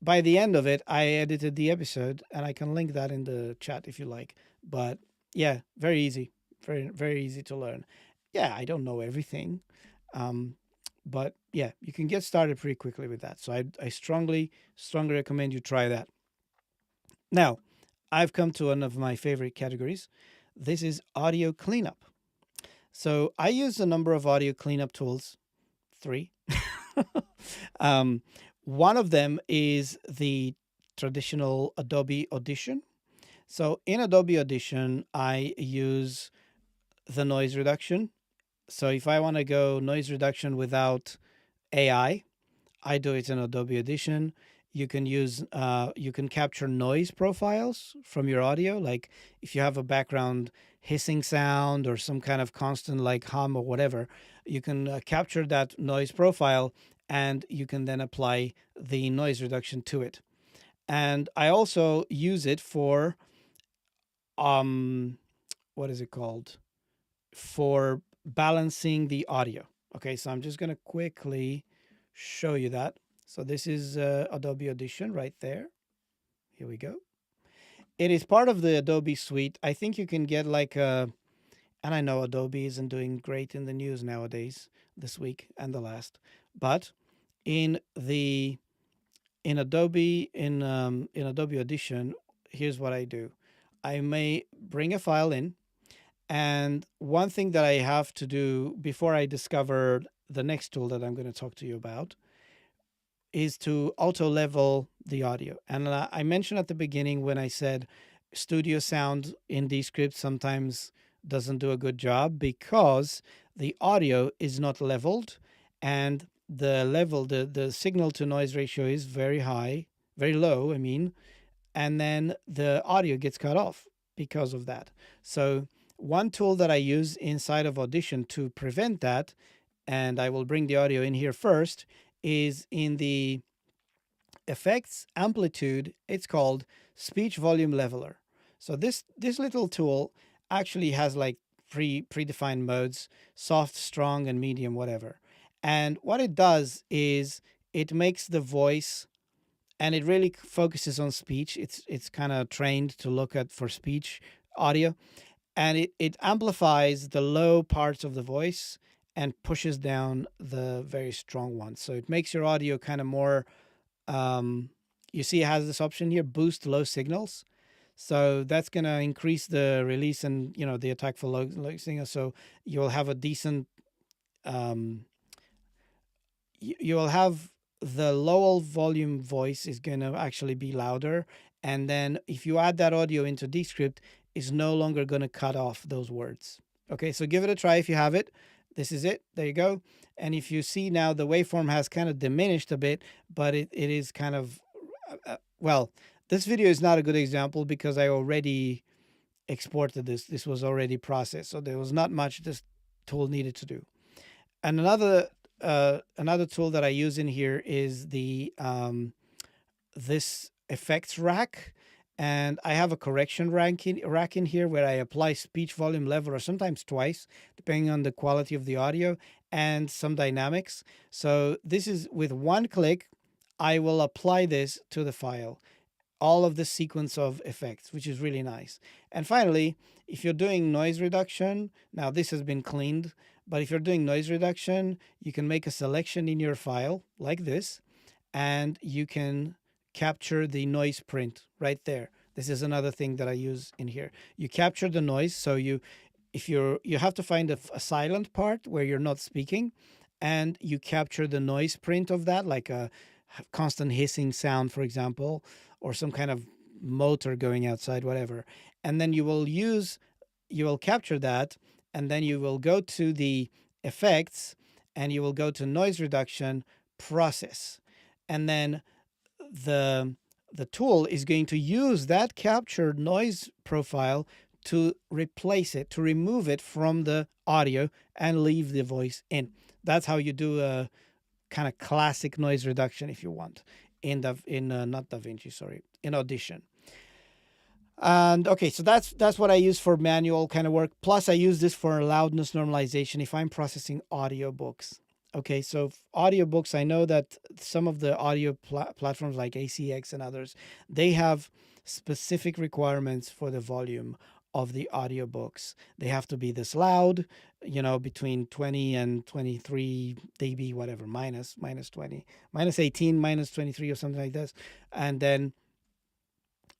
By the end of it, I edited the episode, and I can link that in the chat if you like. But yeah, very easy, very, very easy to learn. Yeah, I don't know everything. But yeah, you can get started pretty quickly with that. So I strongly recommend you try that. Now, I've come to one of my favorite categories. This is audio cleanup. So I use a number of audio cleanup tools, 3. One of them is the traditional Adobe Audition. So in Adobe Audition, I use the noise reduction. So if I want to go noise reduction without AI, I do it in Adobe Audition. You can capture noise profiles from your audio. Like if you have a background hissing sound or some kind of constant like hum or whatever, you can capture that noise profile and you can then apply the noise reduction to it. And I also use it for, what is it called? For balancing the audio. Okay, so I'm just going to quickly show you that. So this is Adobe Audition right there. Here we go. It is part of the Adobe suite. I think you can get like a, and I know Adobe isn't doing great in the news nowadays, this week and the last, but in the in Adobe Audition, here's what I do. I may bring a file in, and one thing that I have to do before I discover the next tool that I'm going to talk to you about is to auto level the audio. And I mentioned at the beginning when I said studio sound in Descript sometimes doesn't do a good job because the audio is not leveled, and the signal to noise ratio is very high, very low, I mean, and then the audio gets cut off because of that. So one tool that I use inside of Audition to prevent that, and I will bring the audio in here first, is in the effects amplitude. It's called speech volume leveler. So this little tool actually has like predefined modes: soft, strong, and medium, whatever. And what it does is it makes the voice, and it really focuses on speech. It's kind of trained to look at for speech audio, and it amplifies the low parts of the voice and pushes down the very strong ones. So it makes your audio kind of more, um, you see it has this option here, boost low signals. So that's going to increase the release and, you know, the attack for low signals. So you'll have a decent, um, you will have the low volume voice is going to actually be louder. And then if you add that audio into Descript, it's no longer going to cut off those words. Okay, so give it a try if you have it. This is it. There you go. And if you see now, the waveform has kind of diminished a bit, but it is kind of, well, this video is not a good example because I already exported this. This was already processed. So there was not much this tool needed to do. And another tool that I use in here is the this effects rack, and I have a correction rack in here where I apply speech volume level, or sometimes twice, depending on the quality of the audio and some dynamics. So this is with one click, I will apply this to the file, all of the sequence of effects, which is really nice. And finally, if you're doing noise reduction, now this has been cleaned, but if you're doing noise reduction, you can make a selection in your file like this, and you can capture the noise print right there. This is another thing that I use in here. You capture the noise. So you have to find a silent part where you're not speaking, and you capture the noise print of that, like a constant hissing sound, for example, or some kind of motor going outside, whatever. And then you will capture that, and then you will go to the effects, and you will go to noise reduction, process. And then the tool is going to use that captured noise profile to replace it, to remove it from the audio and leave the voice in. That's how you do a kind of classic noise reduction, if you want, in not DaVinci, sorry, in Audition. And okay, so that's what I use for manual kind of work. Plus, I use this for loudness normalization if I'm processing audiobooks. Okay, so audiobooks, I know that some of the audio platforms like ACX and others, they have specific requirements for the volume of the audiobooks. They have to be this loud, you know, between 20 and 23 dB, whatever, minus 20, minus 18, minus 23 or something like this. And then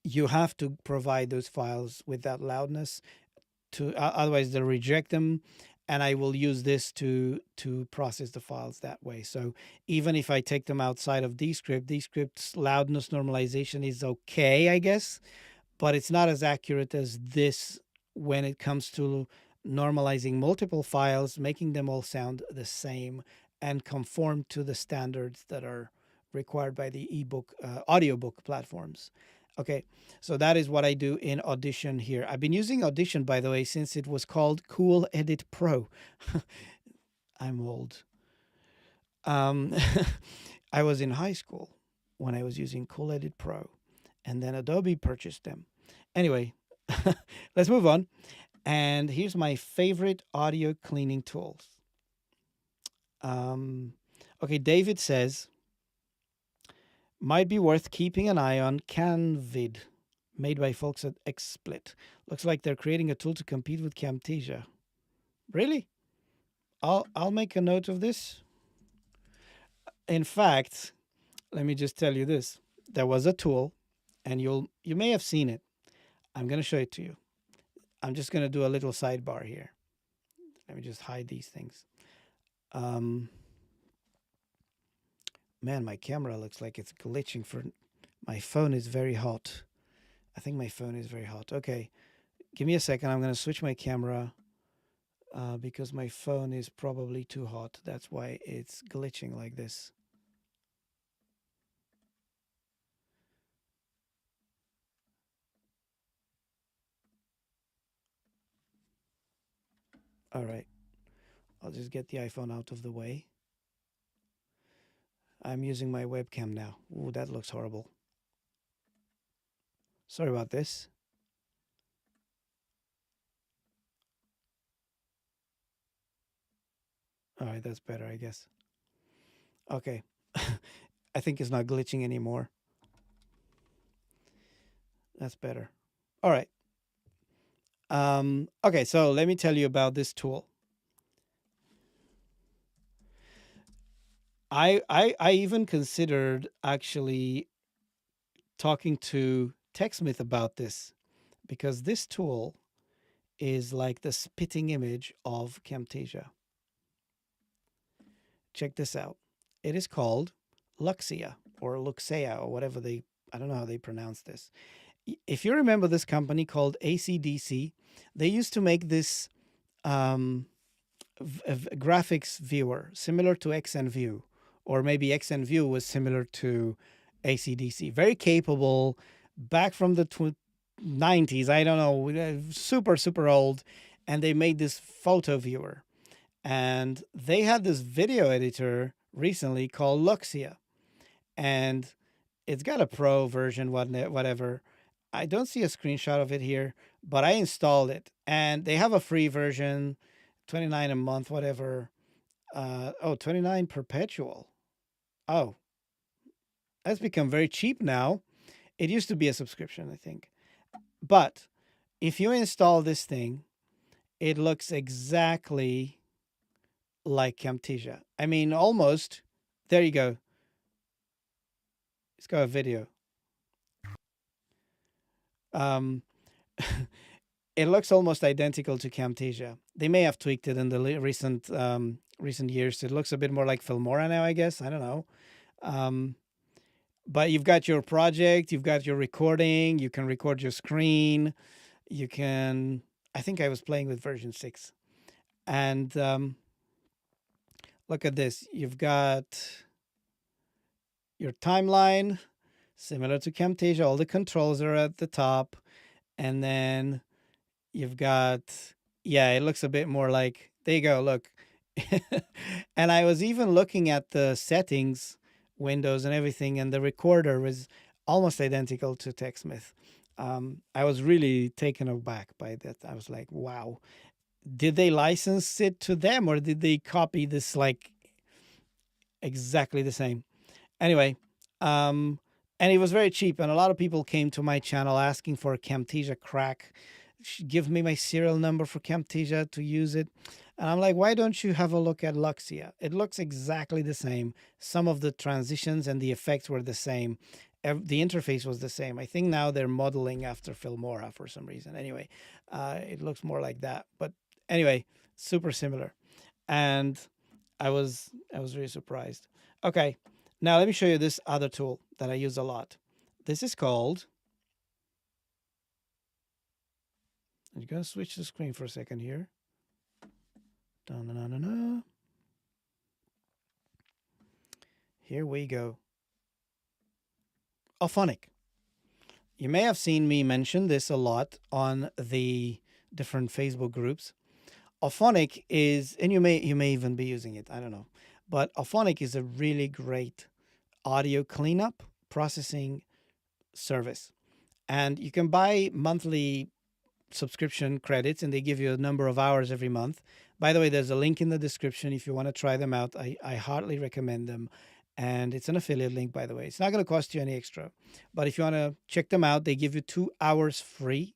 you have to provide those files with that loudness, to otherwise they'll reject them, and I will use this to process the files that way. So even if I take them outside of Descript's loudness normalization is okay, I guess, but it's not as accurate as this when it comes to normalizing multiple files, making them all sound the same and conform to the standards that are required by the ebook audiobook platforms. Okay, so that is what I do in Audition here. I've been using Audition, by the way, since it was called Cool Edit Pro. I'm old. Um, I was in high school when I was using Cool Edit Pro, and then Adobe purchased them. Anyway, let's move on. And here's my favorite audio cleaning tools. Okay, David says, might be worth keeping an eye on Canvid. made by folks at XSplit. Looks like they're creating a tool to compete with Camtasia. Really? I'll make a note of this. In fact, let me just tell you this. There was a tool, and you may have seen it. I'm going to show it to you. I'm just going to do a little sidebar here. Let me just hide these things. Man, my camera looks like it's glitching. My phone is very hot. I think my phone is very hot. Okay, give me a second. I'm going to switch my camera because my phone is probably too hot. That's why it's glitching like this. All right. I'll just get the iPhone out of the way. I'm using my webcam now. Ooh, that looks horrible. Sorry about this. All right, that's better, I guess. Okay. I think it's not glitching anymore. That's better. All right. Okay, so let me tell you about this tool. I even considered actually talking to TechSmith about this because this tool is like the spitting image of Camtasia. Check this out. It is called Luxea or Luxea or whatever I don't know how they pronounce this. If you remember this company called ACDC, they used to make this graphics viewer similar to XNView, or maybe XNView was similar to ACDC. Very capable, back from the 90s, I don't know, super, super old. And they made this photo viewer. And they had this video editor recently called Luxea. And it's got a pro version, whatever. I don't see a screenshot of it here, but I installed it. And they have a free version, 29 a month, whatever. 29 perpetual. Oh, that's become very cheap now. It used to be a subscription, I think. But if you install this thing, it looks exactly like Camtasia. I mean, almost. There you go. It's got a video. It looks almost identical to Camtasia. They may have tweaked it in the recent years. It looks a bit more like Filmora now, I guess. I don't know. But you've got your project, you've got your recording, you can record your screen, you can. I think I was playing with version 6. And look at this. You've got your timeline, similar to Camtasia. All the controls are at the top. And then you've got, yeah, it looks a bit more like, there you go, look. And I was even looking at the settings windows and everything, and the recorder was almost identical to TechSmith. I was really taken aback by that. I was like, wow, did they license it to them or did they copy this like exactly the same? Anyway, and it was very cheap, and a lot of people came to my channel asking for a Camtasia crack. Give me my serial number for Camtasia to use it. And I'm like, why don't you have a look at Luxea? It looks exactly the same. Some of the transitions and the effects were the same. The interface was the same. I think now they're modeling after Filmora for some reason. Anyway, it looks more like that. But anyway, super similar. And I was really surprised. Okay, now let me show you this other tool that I use a lot. This is called, I'm going to switch the screen for a second here. Da-na-na-na-na. Here we go. Auphonic. You may have seen me mention this a lot on the different Facebook groups. Auphonic is, and you may even be using it, I don't know. But Auphonic is a really great audio cleanup processing service. And you can buy monthly subscription credits, and they give you a number of hours every month. By the way, there's a link in the description if you want to try them out. I heartily recommend them. And it's an affiliate link, by the way. It's not going to cost you any extra. But if you want to check them out, they give you 2 hours free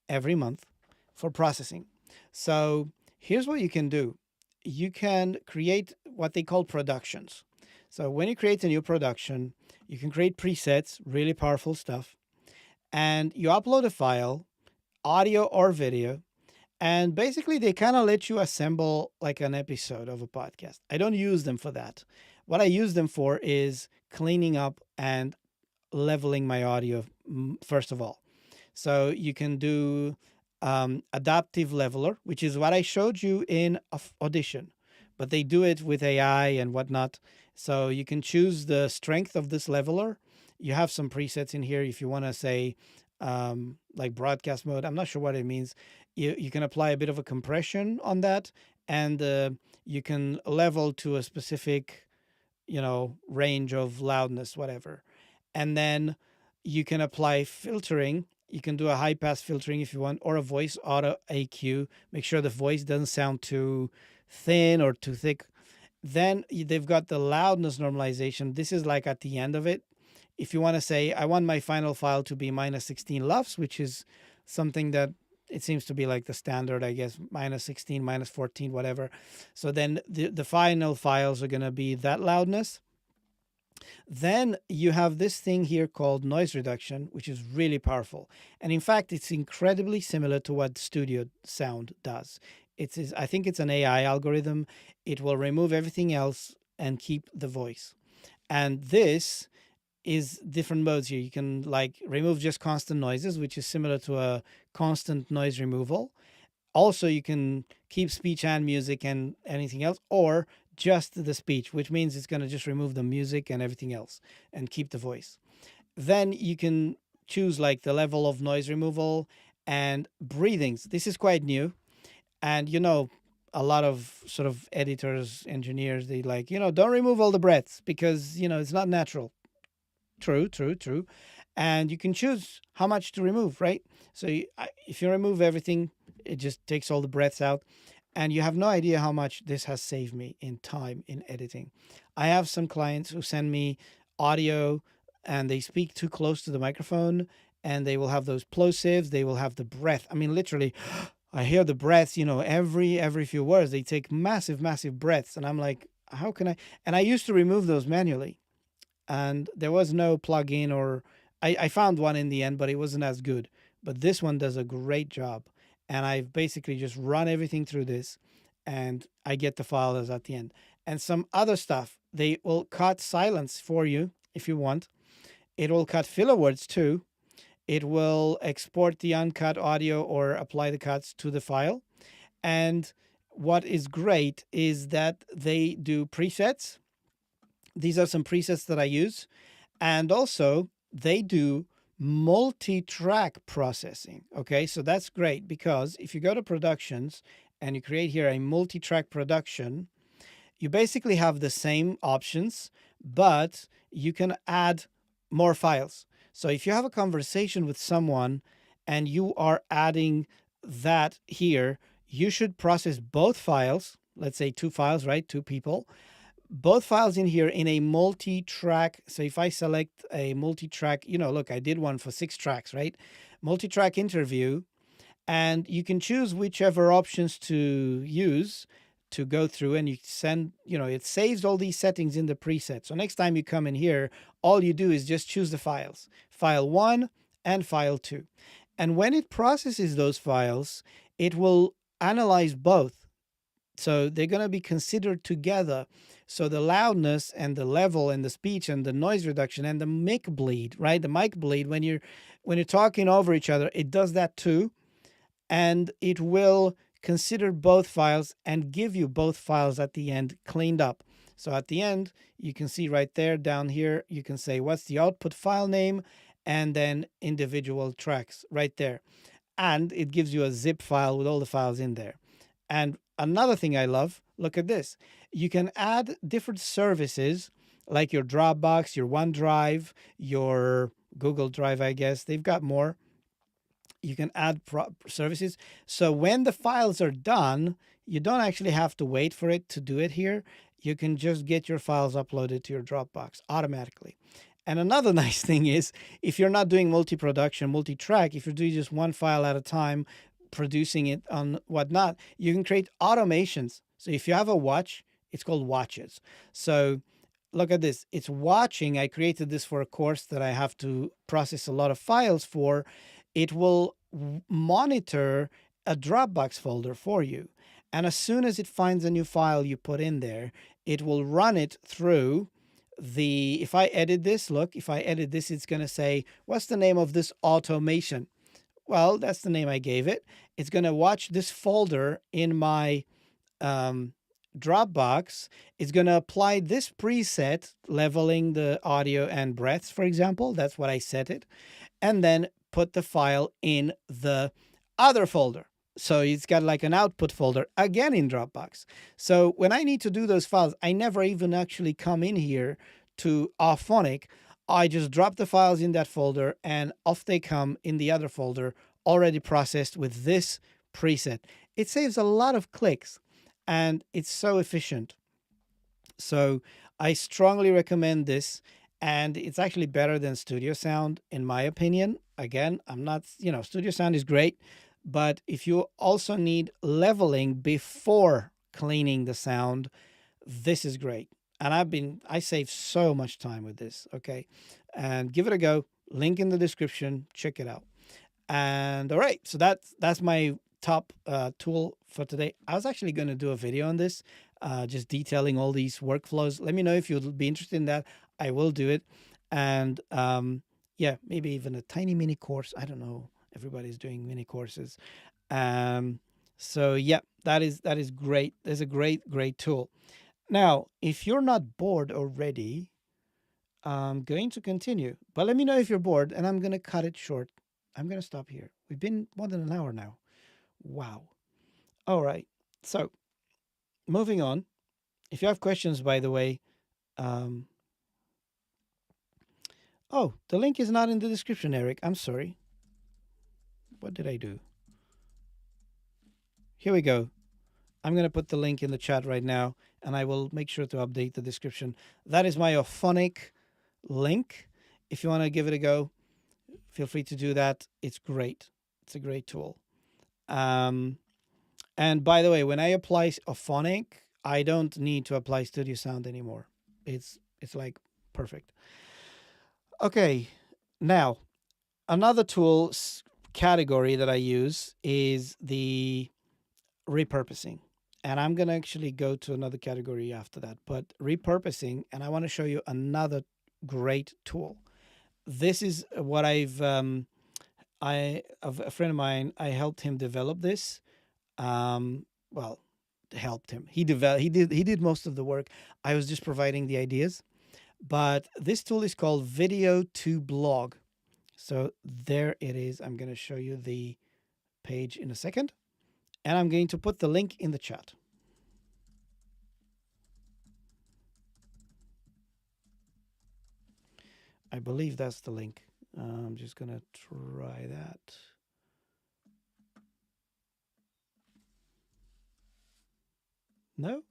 every month for processing. So here's what you can do. You can create what they call productions. So when you create a new production, you can create presets, really powerful stuff, and you upload a file, audio or video, and basically they kind of let you assemble like an episode of a podcast. I don't use them for that. What I use them for is cleaning up and leveling my audio, first of all. So you can do adaptive leveler, which is what I showed you in Audition, but they do it with AI and whatnot. So you can choose the strength of this leveler. You have some presets in here if you want to say like broadcast mode. I'm not sure what it means. You can apply a bit of a compression on that, and you can level to a specific, range of loudness, whatever. And then you can apply filtering. You can do a high pass filtering if you want, or a voice auto AQ. Make sure the voice doesn't sound too thin or too thick. Then they've got the loudness normalization. This is like at the end of it. If you want to say, I want my final file to be minus 16 LUFS, which is something that it seems to be like the standard, I guess, minus 16, minus 14, whatever. So then the final files are going to be that loudness. Then you have this thing here called noise reduction, which is really powerful. And in fact, it's incredibly similar to what Studio Sound does. I think it's an AI algorithm. It will remove everything else and keep the voice. And this is different modes here. You can like remove just constant noises, which is similar to a constant noise removal. Also, you can keep speech and music and anything else, or just the speech, which means it's going to just remove the music and everything else and keep the voice. Then you can choose like the level of noise removal and breathings. This is quite new. And, a lot of sort of editors, engineers, they like, don't remove all the breaths because, it's not natural. True. And you can choose how much to remove, right? So if you remove everything, it just takes all the breaths out. And you have no idea how much this has saved me in time in editing. I have some clients who send me audio and they speak too close to the microphone, and they will have those plosives. They will have the breath. I mean, literally, I hear the breaths, every few words. They take massive, massive breaths. And I'm like, how can I? And I used to remove those manually. And there was no plugin, or I found one in the end, but it wasn't as good. But this one does a great job. And I've basically just run everything through this, and I get the files at the end. And some other stuff, they will cut silence for you if you want. It will cut filler words too. It will export the uncut audio or apply the cuts to the file. And what is great is that they do presets. These are some presets that I use. And also, they do multi-track processing. Okay, so that's great, because if you go to productions and you create here a multi-track production, you basically have the same options, but you can add more files. So if you have a conversation with someone and you are adding that here, you should process both files. Let's say 2 files, right? 2 people. Both files in here in a multi-track. So if I select a multi-track, look, I did one for 6 tracks, right? Multi-track interview, and you can choose whichever options to use to go through, and you send, it saves all these settings in the preset. So next time you come in here, all you do is just choose the files, file 1 and file 2. And when it processes those files, it will analyze both. So they're going to be considered together. So the loudness and the level and the speech and the noise reduction and the mic bleed, right? The mic bleed, when you're talking over each other, it does that too. And it will consider both files and give you both files at the end cleaned up. So at the end, you can see right there down here, you can say, what's the output file name? And then individual tracks right there. And it gives you a zip file with all the files in there. And another thing I love, look at this. You can add different services like your Dropbox, your OneDrive, your Google Drive, I guess. They've got more. You can add services. So when the files are done, you don't actually have to wait for it to do it here. you can just get your files uploaded to your Dropbox automatically. And another nice thing is, if you're not doing multi-production, multi-track, if you're doing just one file at a time, producing it on whatnot, you can create automations. So if you have a watch, it's called watches. So look at this. It's watching. I created this for a course that I have to process a lot of files for. It will monitor a Dropbox folder for you. And as soon as it finds a new file you put in there, it will run it through the, if I edit this, look, if I edit this, it's going to say, what's the name of this automation? Well, that's the name I gave it. It's going to watch this folder in my Dropbox. It's going to apply this preset, leveling the audio and breaths, for example. That's what I set it. And then put the file in the other folder. So it's got like an output folder again in Dropbox. So when I need to do those files, I never even actually come in here to Auphonic. I just drop the files in that folder and off they come in the other folder, already processed with this preset. It saves a lot of clicks and it's so efficient. So I strongly recommend this, and it's actually better than Studio Sound in my opinion. Again, I'm not, Studio Sound is great, but if you also need leveling before cleaning the sound, this is great. And I save so much time with this. Okay. And give it a go. Link in the description. Check it out. And all right. So that's my top tool for today. I was actually going to do a video on this, just detailing all these workflows. Let me know if you'll be interested in that. I will do it. And yeah, maybe even a tiny mini course. I don't know. Everybody's doing mini courses. So yeah, that is great. There's a great tool. Now, if you're not bored already, I'm going to continue. But let me know if you're bored, and I'm going to cut it short. I'm going to stop here. We've been more than an hour now. Wow. All right. So, moving on. If you have questions, by the way, oh, the link is not in the description, Eric. I'm sorry. What did I do? Here we go. I'm going to put the link in the chat right now, and I will make sure to update the description. That is my Auphonic link. If you want to give it a go, feel free to do that. It's great. It's a great tool. And by the way, when I apply Auphonic, I don't need to apply Studio Sound anymore. It's like perfect. Okay, now another tool category that I use is the repurposing. And I'm going to actually go to another category after that. But repurposing, and I want to show you another great tool. This is what a friend of mine, I helped him develop this. Well, helped him. He did most of the work. I was just providing the ideas. But this tool is called Video to Blog. So there it is. I'm going to show you the page in a second. And I'm going to put the link in the chat. I believe that's the link. I'm just going to try that. No?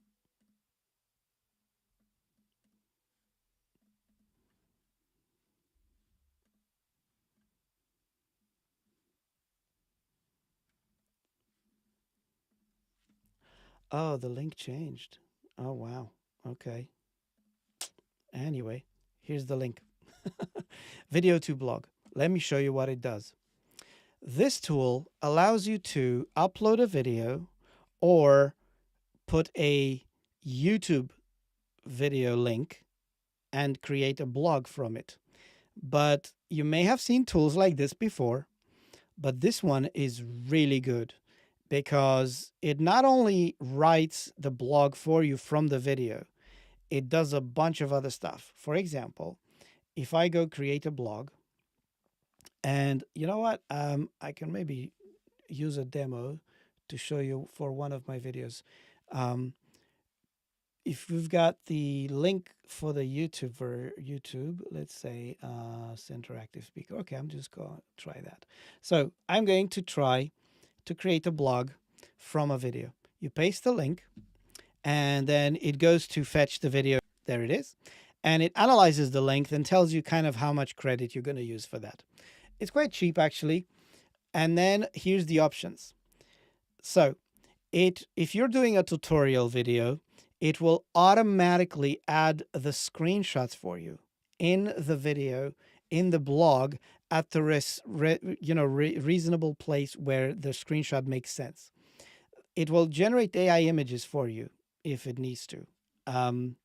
Oh, the link changed. Oh, wow. Okay. Anyway, here's the link. Video to blog. Let me show you what it does. This tool allows you to upload a video or put a YouTube video link and create a blog from it. But you may have seen tools like this before, but this one is really good because it not only writes the blog for you from the video, it does a bunch of other stuff. For example, if I go create a blog, and you know what? I can maybe use a demo to show you for one of my videos. If we've got the link for the YouTube, let's say center active speaker. Okay, I'm just going to try that. So I'm going to try to create a blog from a video. You paste the link, and then it goes to fetch the video. There it is. And it analyzes the length and tells you kind of how much credit you're going to use for that. It's quite cheap, actually. And then here's the options. So if you're doing a tutorial video, it will automatically add the screenshots for you in the video, in the blog, at the reasonable place where the screenshot makes sense. It will generate AI images for you if it needs to. And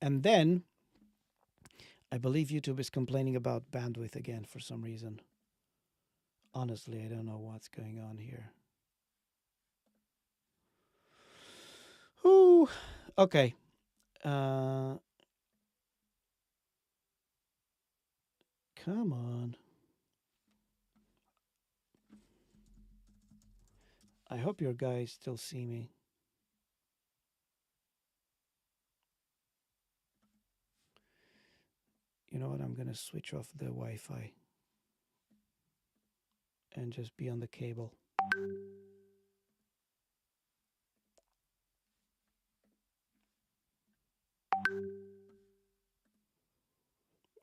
then I believe YouTube is complaining about bandwidth again for some reason. Honestly, I don't know what's going on here. Ooh, okay. Come on. I hope your guys still see me. You know what? I'm going to switch off the Wi-Fi and just be on the cable.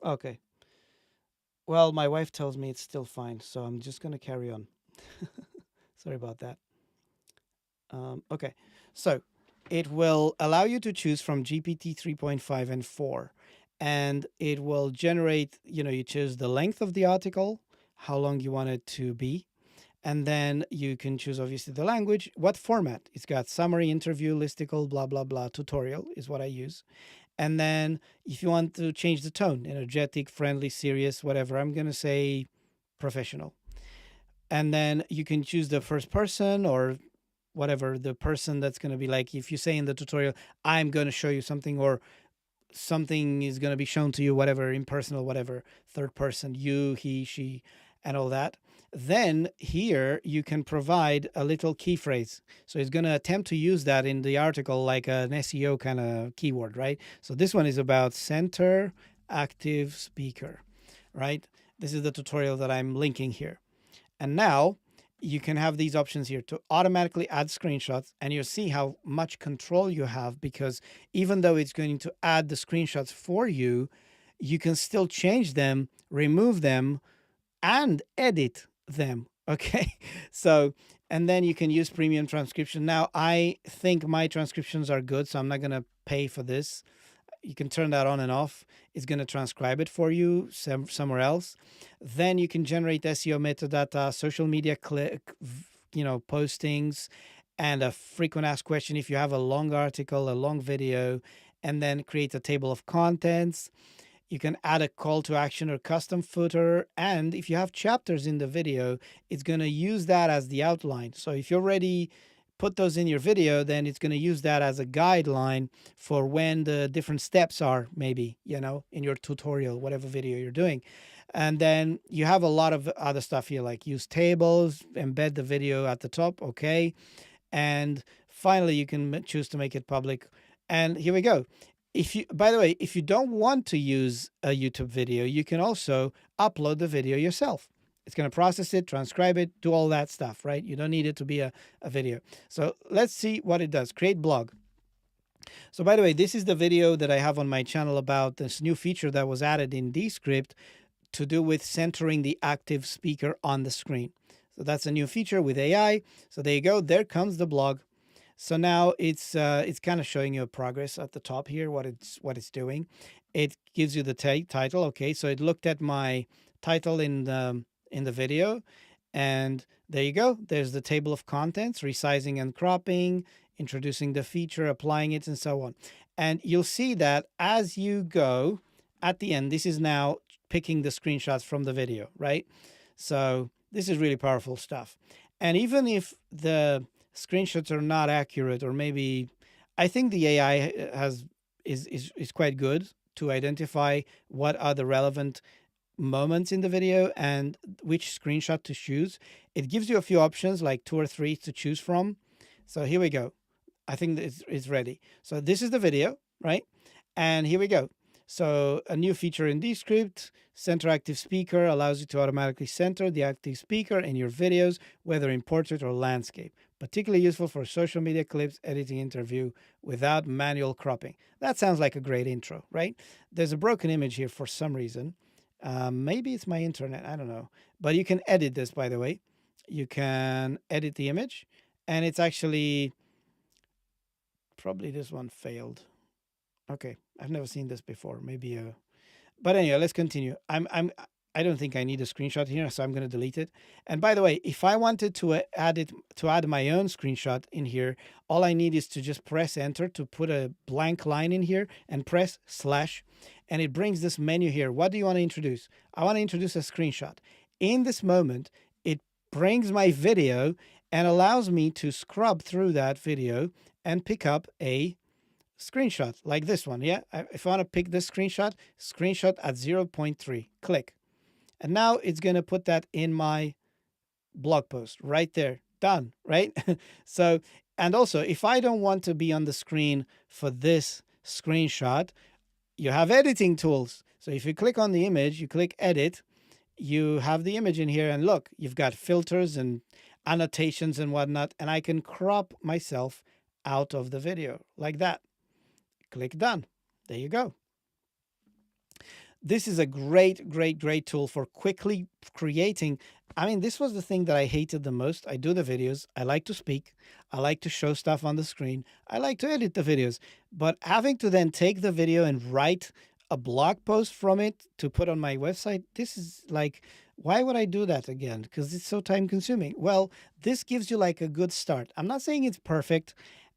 Okay. Well, my wife tells me it's still fine, so I'm just going to carry on. Sorry about that. Okay. So it will allow you to choose from GPT 3.5 and 4. And it will generate, you choose the length of the article, how long you want it to be. And then you can choose, obviously, the language, what format. It's got summary, interview, listicle, blah, blah, blah. Tutorial is what I use. And then if you want to change the tone, energetic, friendly, serious, whatever, I'm going to say professional. And then you can choose the first person or whatever, the person that's going to be like, if you say in the tutorial, I'm going to show you something, or something is going to be shown to you, whatever, impersonal, whatever, third person, you, he, she, and all that. Then here you can provide a little key phrase. So it's going to attempt to use that in the article like an SEO kind of keyword, right? So this one is about center active speaker, right? This is the tutorial that I'm linking here. And now you can have these options here to automatically add screenshots, and you'll see how much control you have, because even though it's going to add the screenshots for you, you can still change them, remove them, and edit them. Okay. So, and then you can use premium transcription. Now, I think my transcriptions are good, so I'm not going to pay for this. You can turn that on and off. It's going to transcribe it for you somewhere else. Then you can generate SEO metadata, social media postings, and a frequent asked question if you have a long article, a long video, and then create a table of contents. You can add a call to action or custom footer. And if you have chapters in the video, it's going to use that as the outline. So if you already put those in your video, then it's going to use that as a guideline for when the different steps are, maybe, in your tutorial, whatever video you're doing. And then you have a lot of other stuff here, like use tables, embed the video at the top. Okay. And finally, you can choose to make it public. And here we go. By the way, if you don't want to use a YouTube video, you can also upload the video yourself. It's going to process it, transcribe it, do all that stuff, right? You don't need it to be a video. So let's see what it does. Create blog. So by the way, this is the video that I have on my channel about this new feature that was added in Descript to do with centering the active speaker on the screen. So that's a new feature with AI. So there you go. There comes the blog. So now it's kind of showing you a progress at the top here, what it's doing. It gives you the title. Okay, so it looked at my title in the video, and there you go. There's the table of contents, resizing and cropping, introducing the feature, applying it, and so on. And you'll see that as you go at the end, this is now picking the screenshots from the video, right? So this is really powerful stuff. And even if the screenshots are not accurate, or maybe, I think the AI is quite good to identify what are the relevant moments in the video and which screenshot to choose. It gives you a few options, like 2 or 3 to choose from. So here we go. I think it's ready. So this is the video, right? And here we go. So a new feature in Descript, Center Active Speaker, allows you to automatically center the active speaker in your videos, whether in portrait or landscape. particularly useful for social media clips, editing interview without manual cropping. That sounds like a great intro, right? There's a broken image here for some reason. Maybe it's my internet, I don't know. But you can edit this, by the way. You can edit the image, and it's actually probably this one failed. Okay, I've never seen this before. Maybe but anyway, let's continue. I don't think I need a screenshot here, so I'm going to delete it. And by the way, if I wanted to add my own screenshot in here, all I need is to just press enter to put a blank line in here and press slash, and it brings this menu here. What do you want to introduce? I want to introduce a screenshot. In this moment, it brings my video and allows me to scrub through that video and pick up a screenshot like this one. Yeah, if I want to pick this screenshot at 0.3, click. And now it's going to put that in my blog post right there. Done, right? So, and also, if I don't want to be on the screen for this screenshot, you have editing tools. So if you click on the image, you click edit, you have the image in here, and look, you've got filters and annotations and whatnot, and I can crop myself out of the video like that. Click done. There you go. This is a great, great, great tool for quickly creating. I mean, this was the thing that I hated the most. I do the videos. I like to speak. I like to show stuff on the screen. I like to edit the videos. But having to then take the video and write a blog post from it to put on my website, this is like, why would I do that again? Because it's so time consuming. Well, this gives you like a good start. I'm not saying it's perfect,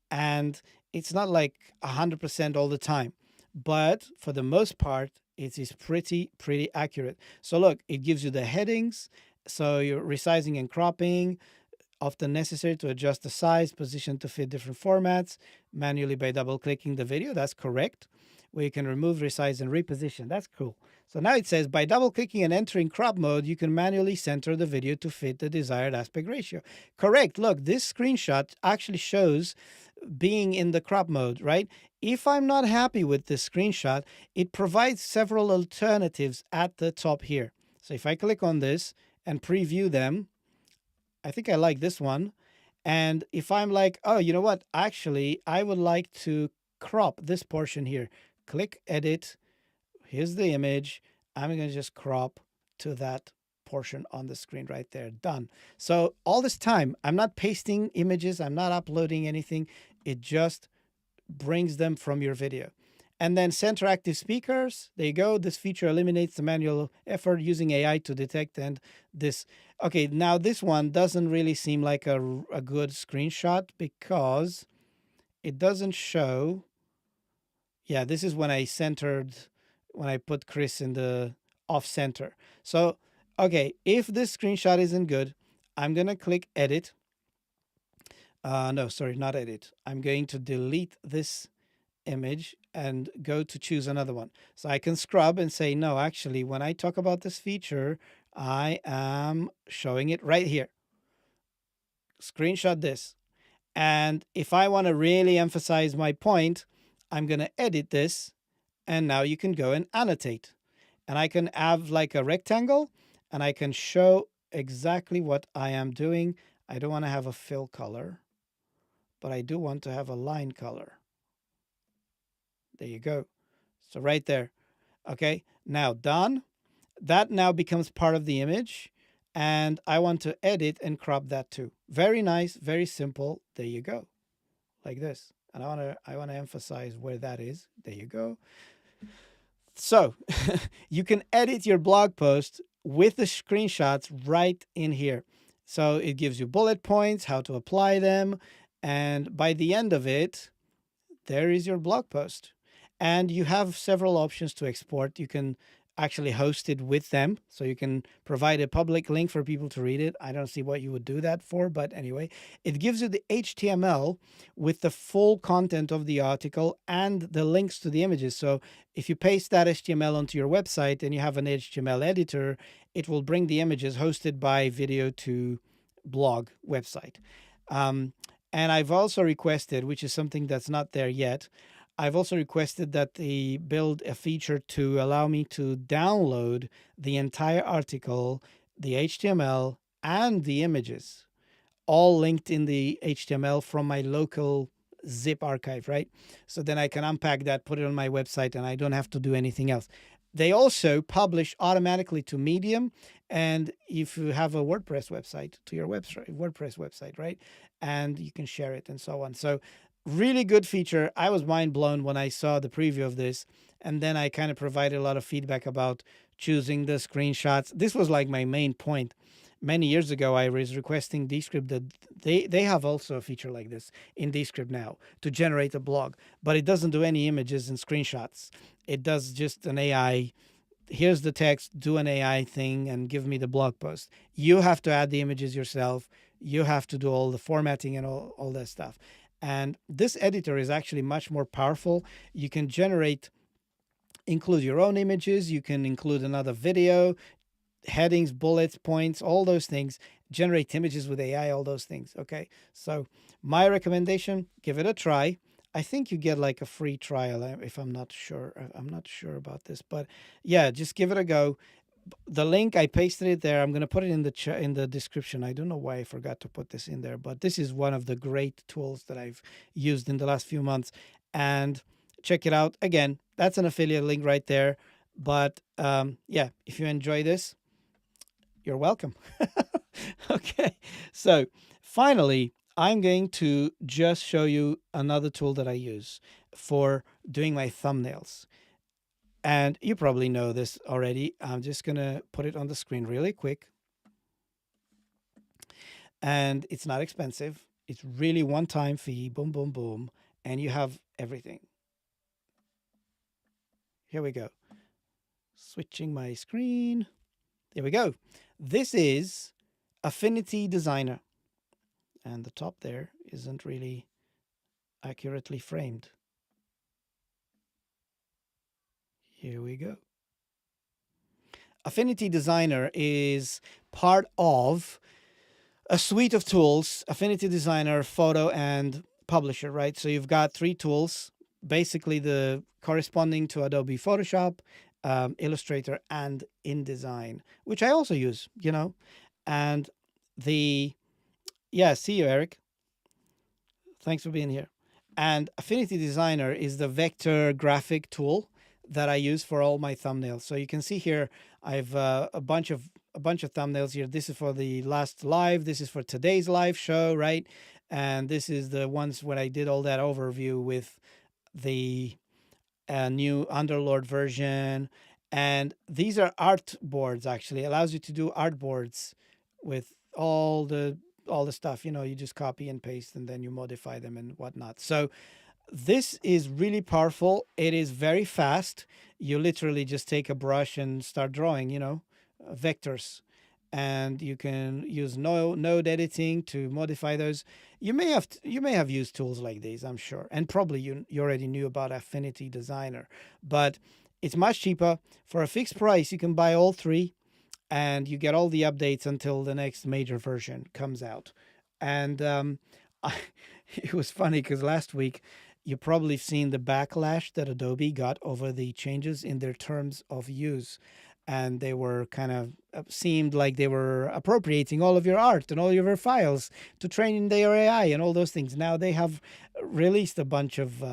and it's not like 100% all the time, but for the most part, it is pretty accurate. So look, it gives you the headings. So you're resizing and cropping, often necessary to adjust the size, position to fit different formats, manually by double clicking the video. That's correct. Where you can remove, resize, and reposition. That's cool. So now it says by double clicking and entering crop mode, you can manually center the video to fit the desired aspect ratio. Correct. Look, this screenshot actually shows being in the crop mode, right? If I'm not happy with this screenshot, it provides several alternatives at the top here. So if I click on this and preview them, I think I like this one. And if I'm like, oh, you know what? Actually, I would like to crop this portion here. Click edit. Here's the image. I'm going to just crop to that portion on the screen right there. Done. So all this time, I'm not pasting images. I'm not uploading anything. It just brings them from your video. And then center active speakers. There you go. This feature eliminates the manual effort using AI to detect and this. Okay, now this one doesn't really seem like a good screenshot because it doesn't show. Yeah, this is when I put Chris in the off center. So, okay, if this screenshot isn't good, I'm going to click edit. No, sorry, not edit. I'm going to delete this image and go to choose another one. So I can scrub and say, no, actually, when I talk about this feature, I am showing it right here. Screenshot this. And if I want to really emphasize my point, I'm going to edit this. And now you can go and annotate. And I can have like a rectangle and I can show exactly what I am doing. I don't want to have a fill color, but I do want to have a line color. There you go. So right there. Okay, now done. That now becomes part of the image. And I want to edit and crop that too. Very nice, very simple. There you go. Like this. And I want to emphasize where that is. There you go. So you can edit your blog post with the screenshots right in here. So it gives you bullet points, how to apply them. And by the end of it, there is your blog post. And you have several options to export. You can actually host it with them. So you can provide a public link for people to read it. I don't see what you would do that for, but anyway, it gives you the HTML with the full content of the article and the links to the images. So if you paste that HTML onto your website and you have an HTML editor, it will bring the images hosted by video to blog website. And I've also requested, which is something that's not there yet, I've also requested that they build a feature to allow me to download the entire article, the HTML, and the images all linked in the HTML from my local zip archive, right? So then I can unpack that, put it on my website, and I don't have to do anything else. They also publish automatically to Medium, and if you have a WordPress website, to your WordPress website, right? And you can share it and so on. So really good feature. I was mind blown when I saw the preview of this, and then I kind of provided a lot of feedback about choosing the screenshots. This was like my main point. Many years ago, I was requesting Descript that they have also a feature like this in Descript now to generate a blog, but it doesn't do any images and screenshots. It does just an AI. Here's the text, do an AI thing and give me the blog post. You have to add the images yourself. You have to do all the formatting and all that stuff. And this editor is actually much more powerful. You can include your own images. You can include another video, headings, bullets, points, all those things, generate images with AI, all those things. Okay. So my recommendation, give it a try. I think you get like a free trial if I'm not sure. I'm not sure about this, but yeah, just give it a go. The link, I pasted it there. I'm going to put it in the description. I don't know why I forgot to put this in there, but this is one of the great tools that I've used in the last few months. And check it out. Again, that's an affiliate link right there. But yeah, if you enjoy this, you're welcome. Okay. So finally, I'm going to just show you another tool that I use for doing my thumbnails. And you probably know this already. I'm just going to put it on the screen really quick. And it's not expensive. It's really one-time fee. Boom, boom, boom. And you have everything. Here we go. Switching my screen. There we go. This is Affinity Designer. And the top there isn't really accurately framed. Here we go. Affinity Designer is part of a suite of tools: Affinity Designer, Photo, and Publisher, right? So you've got three tools, basically the corresponding to Adobe Photoshop, Illustrator, and InDesign, which I also use, and see you, Eric. Thanks for being here. And Affinity Designer is the vector graphic tool that I use for all my thumbnails. So you can see here, I've a bunch of thumbnails here. This is for the last live. This is for today's live show, right? And this is the ones when I did all that overview with the new Underlord version. And these are art boards, actually. It allows you to do art boards with all the stuff. You just copy and paste and then you modify them and whatnot. So this is really powerful. It is very fast. You literally just take a brush and start drawing, vectors. And you can use node editing to modify those. You may have used tools like these, I'm sure. And probably you already knew about Affinity Designer. But it's much cheaper. For a fixed price, you can buy all three. And you get all the updates until the next major version comes out. And it was funny because last week, you probably seen the backlash that Adobe got over the changes in their terms of use. And they were kind of seemed like they were appropriating all of your art and all of your files to train their AI and all those things. Now they have released a bunch of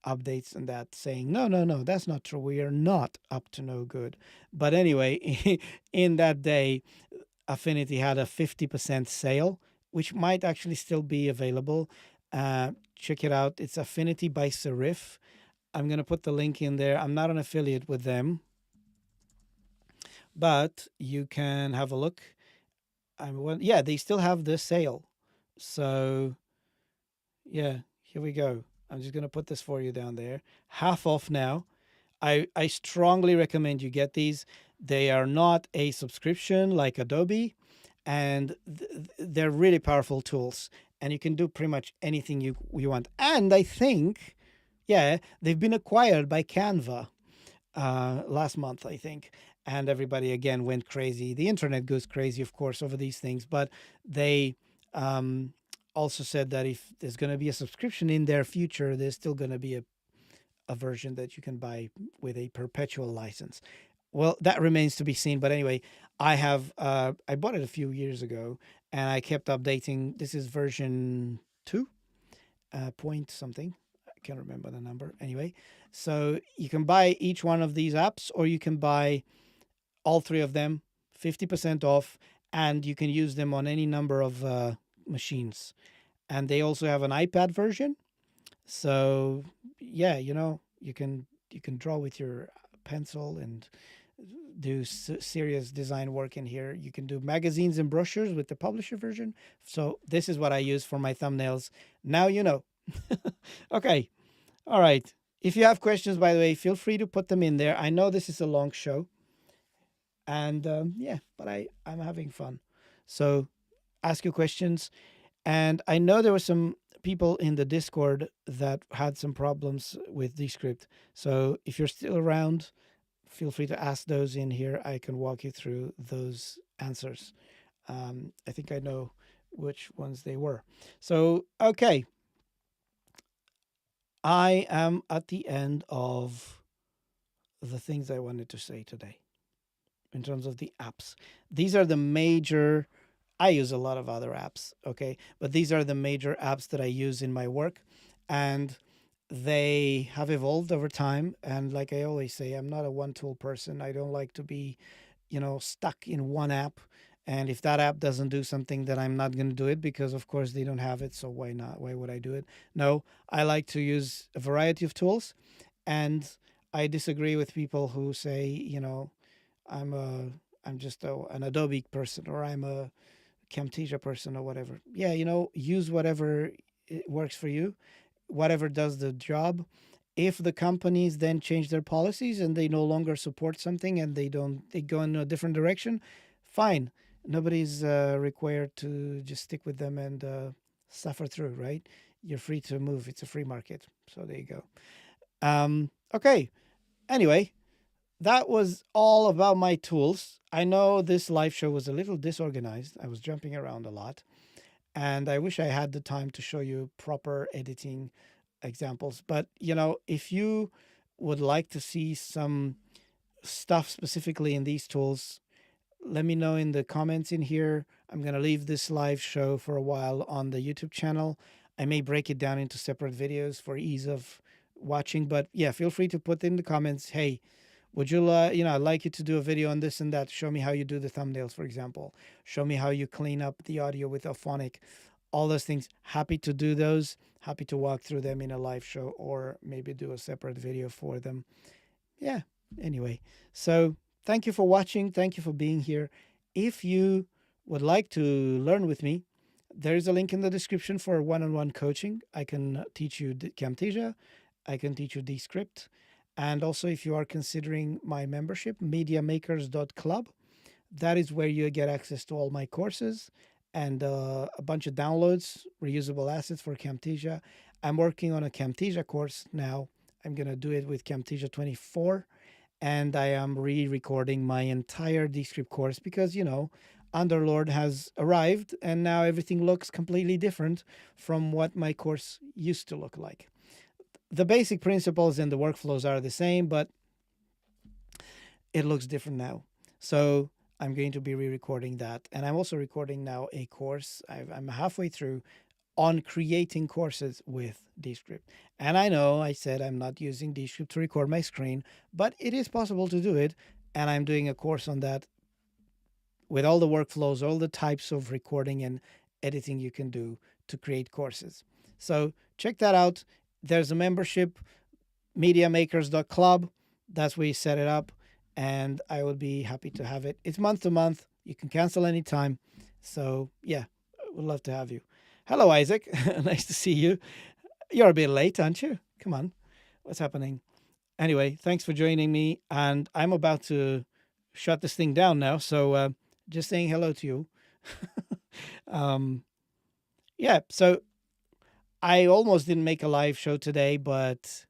updates and that saying, no, that's not true. We are not up to no good. But anyway, in that day, Affinity had a 50% sale, which might actually still be available. Check it out. It's Affinity by Serif. I'm going to put the link in there. I'm not an affiliate with them, but you can have a look. Yeah, they still have the sale. So yeah, here we go. I'm just going to put this for you down there. Half off now. I strongly recommend you get these. They are not a subscription like Adobe, and they're really powerful tools. And you can do pretty much anything you want. And I think, yeah, they've been acquired by Canva last month, I think. And everybody, again, went crazy. The internet goes crazy, of course, over these things. But they also said that if there's going to be a subscription in their future, there's still going to be a version that you can buy with a perpetual license, Well, that remains to be seen. But anyway, I bought it a few years ago, and I kept updating. This is version 2, point something. I can't remember the number. Anyway, so you can buy each one of these apps, or you can buy all three of them, 50% off, and you can use them on any number of machines. And they also have an iPad version. So yeah, you can draw with your pencil and do serious design work in here. You can do magazines and brochures with the publisher version. So this is what I use for my thumbnails. Now you know. Okay. All right. If you have questions, by the way, feel free to put them in there. I know this is a long show, and yeah, but I'm having fun. So ask your questions. And I know there were some people in the Discord that had some problems with Descript. So if you're still around, feel free to ask those in here. I can walk you through those answers. I think I know which ones they were. So, okay. I am at the end of the things I wanted to say today in terms of the apps. These are the major, I use a lot of other apps, okay? But these are the major apps that I use in my work. And they have evolved over time. And like I always say, I'm not a one tool person. I don't like to be, stuck in one app. And if that app doesn't do something, then I'm not going to do it because, of course, they don't have it. So why not? Why would I do it? No, I like to use a variety of tools. And I disagree with people who say, I'm a I'm just an Adobe person, or I'm a Camtasia person, or whatever. Yeah, use whatever it works for you, whatever does the job. If the companies then change their policies and they no longer support something and they go in a different direction, fine. Nobody's required to just stick with them and suffer through, right? You're free to move. It's a free market. So there you go. Okay. Anyway, that was all about my tools. I know this live show was a little disorganized. I was jumping around a lot, and I wish I had the time to show you proper editing examples. But, if you would like to see some stuff specifically in these tools, let me know in the comments in here. I'm going to leave this live show for a while on the YouTube channel. I may break it down into separate videos for ease of watching, but yeah, feel free to put in the comments, hey, would you I'd like you to do a video on this and that. Show me how you do the thumbnails, for example. Show me how you clean up the audio with Auphonic. All those things. Happy to do those. Happy to walk through them in a live show or maybe do a separate video for them. Yeah. Anyway, so thank you for watching. Thank you for being here. If you would like to learn with me, there's a link in the description for one-on-one coaching. I can teach you Camtasia. I can teach you Descript. And also, if you are considering my membership, mediamakers.club, that is where you get access to all my courses and a bunch of downloads, reusable assets for Camtasia. I'm working on a Camtasia course now. I'm going to do it with Camtasia 24. And I am re-recording my entire Descript course because, Underlord has arrived and now everything looks completely different from what my course used to look like. The basic principles and the workflows are the same, but it looks different now. So I'm going to be re-recording that. And I'm also recording now a course. I'm halfway through on creating courses with Descript. And I know I said I'm not using Descript to record my screen, but it is possible to do it. And I'm doing a course on that with all the workflows, all the types of recording and editing you can do to create courses. So check that out. There's a membership, mediamakers.club. That's where you set it up. And I would be happy to have it. It's month to month. You can cancel anytime. So yeah, would love to have you. Hello, Isaac. Nice to see you. You're a bit late, aren't you? Come on. What's happening? Anyway, thanks for joining me. And I'm about to shut this thing down now. So just saying hello to you. Yeah, so I almost didn't make a live show today, but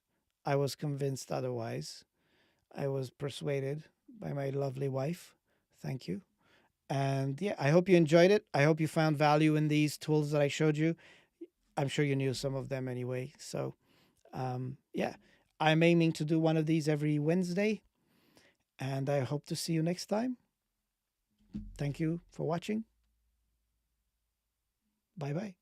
I was convinced otherwise. I was persuaded by my lovely wife. Thank you. And yeah, I hope you enjoyed it. I hope you found value in these tools that I showed you. I'm sure you knew some of them anyway. So yeah, I'm aiming to do one of these every Wednesday. And I hope to see you next time. Thank you for watching. Bye bye.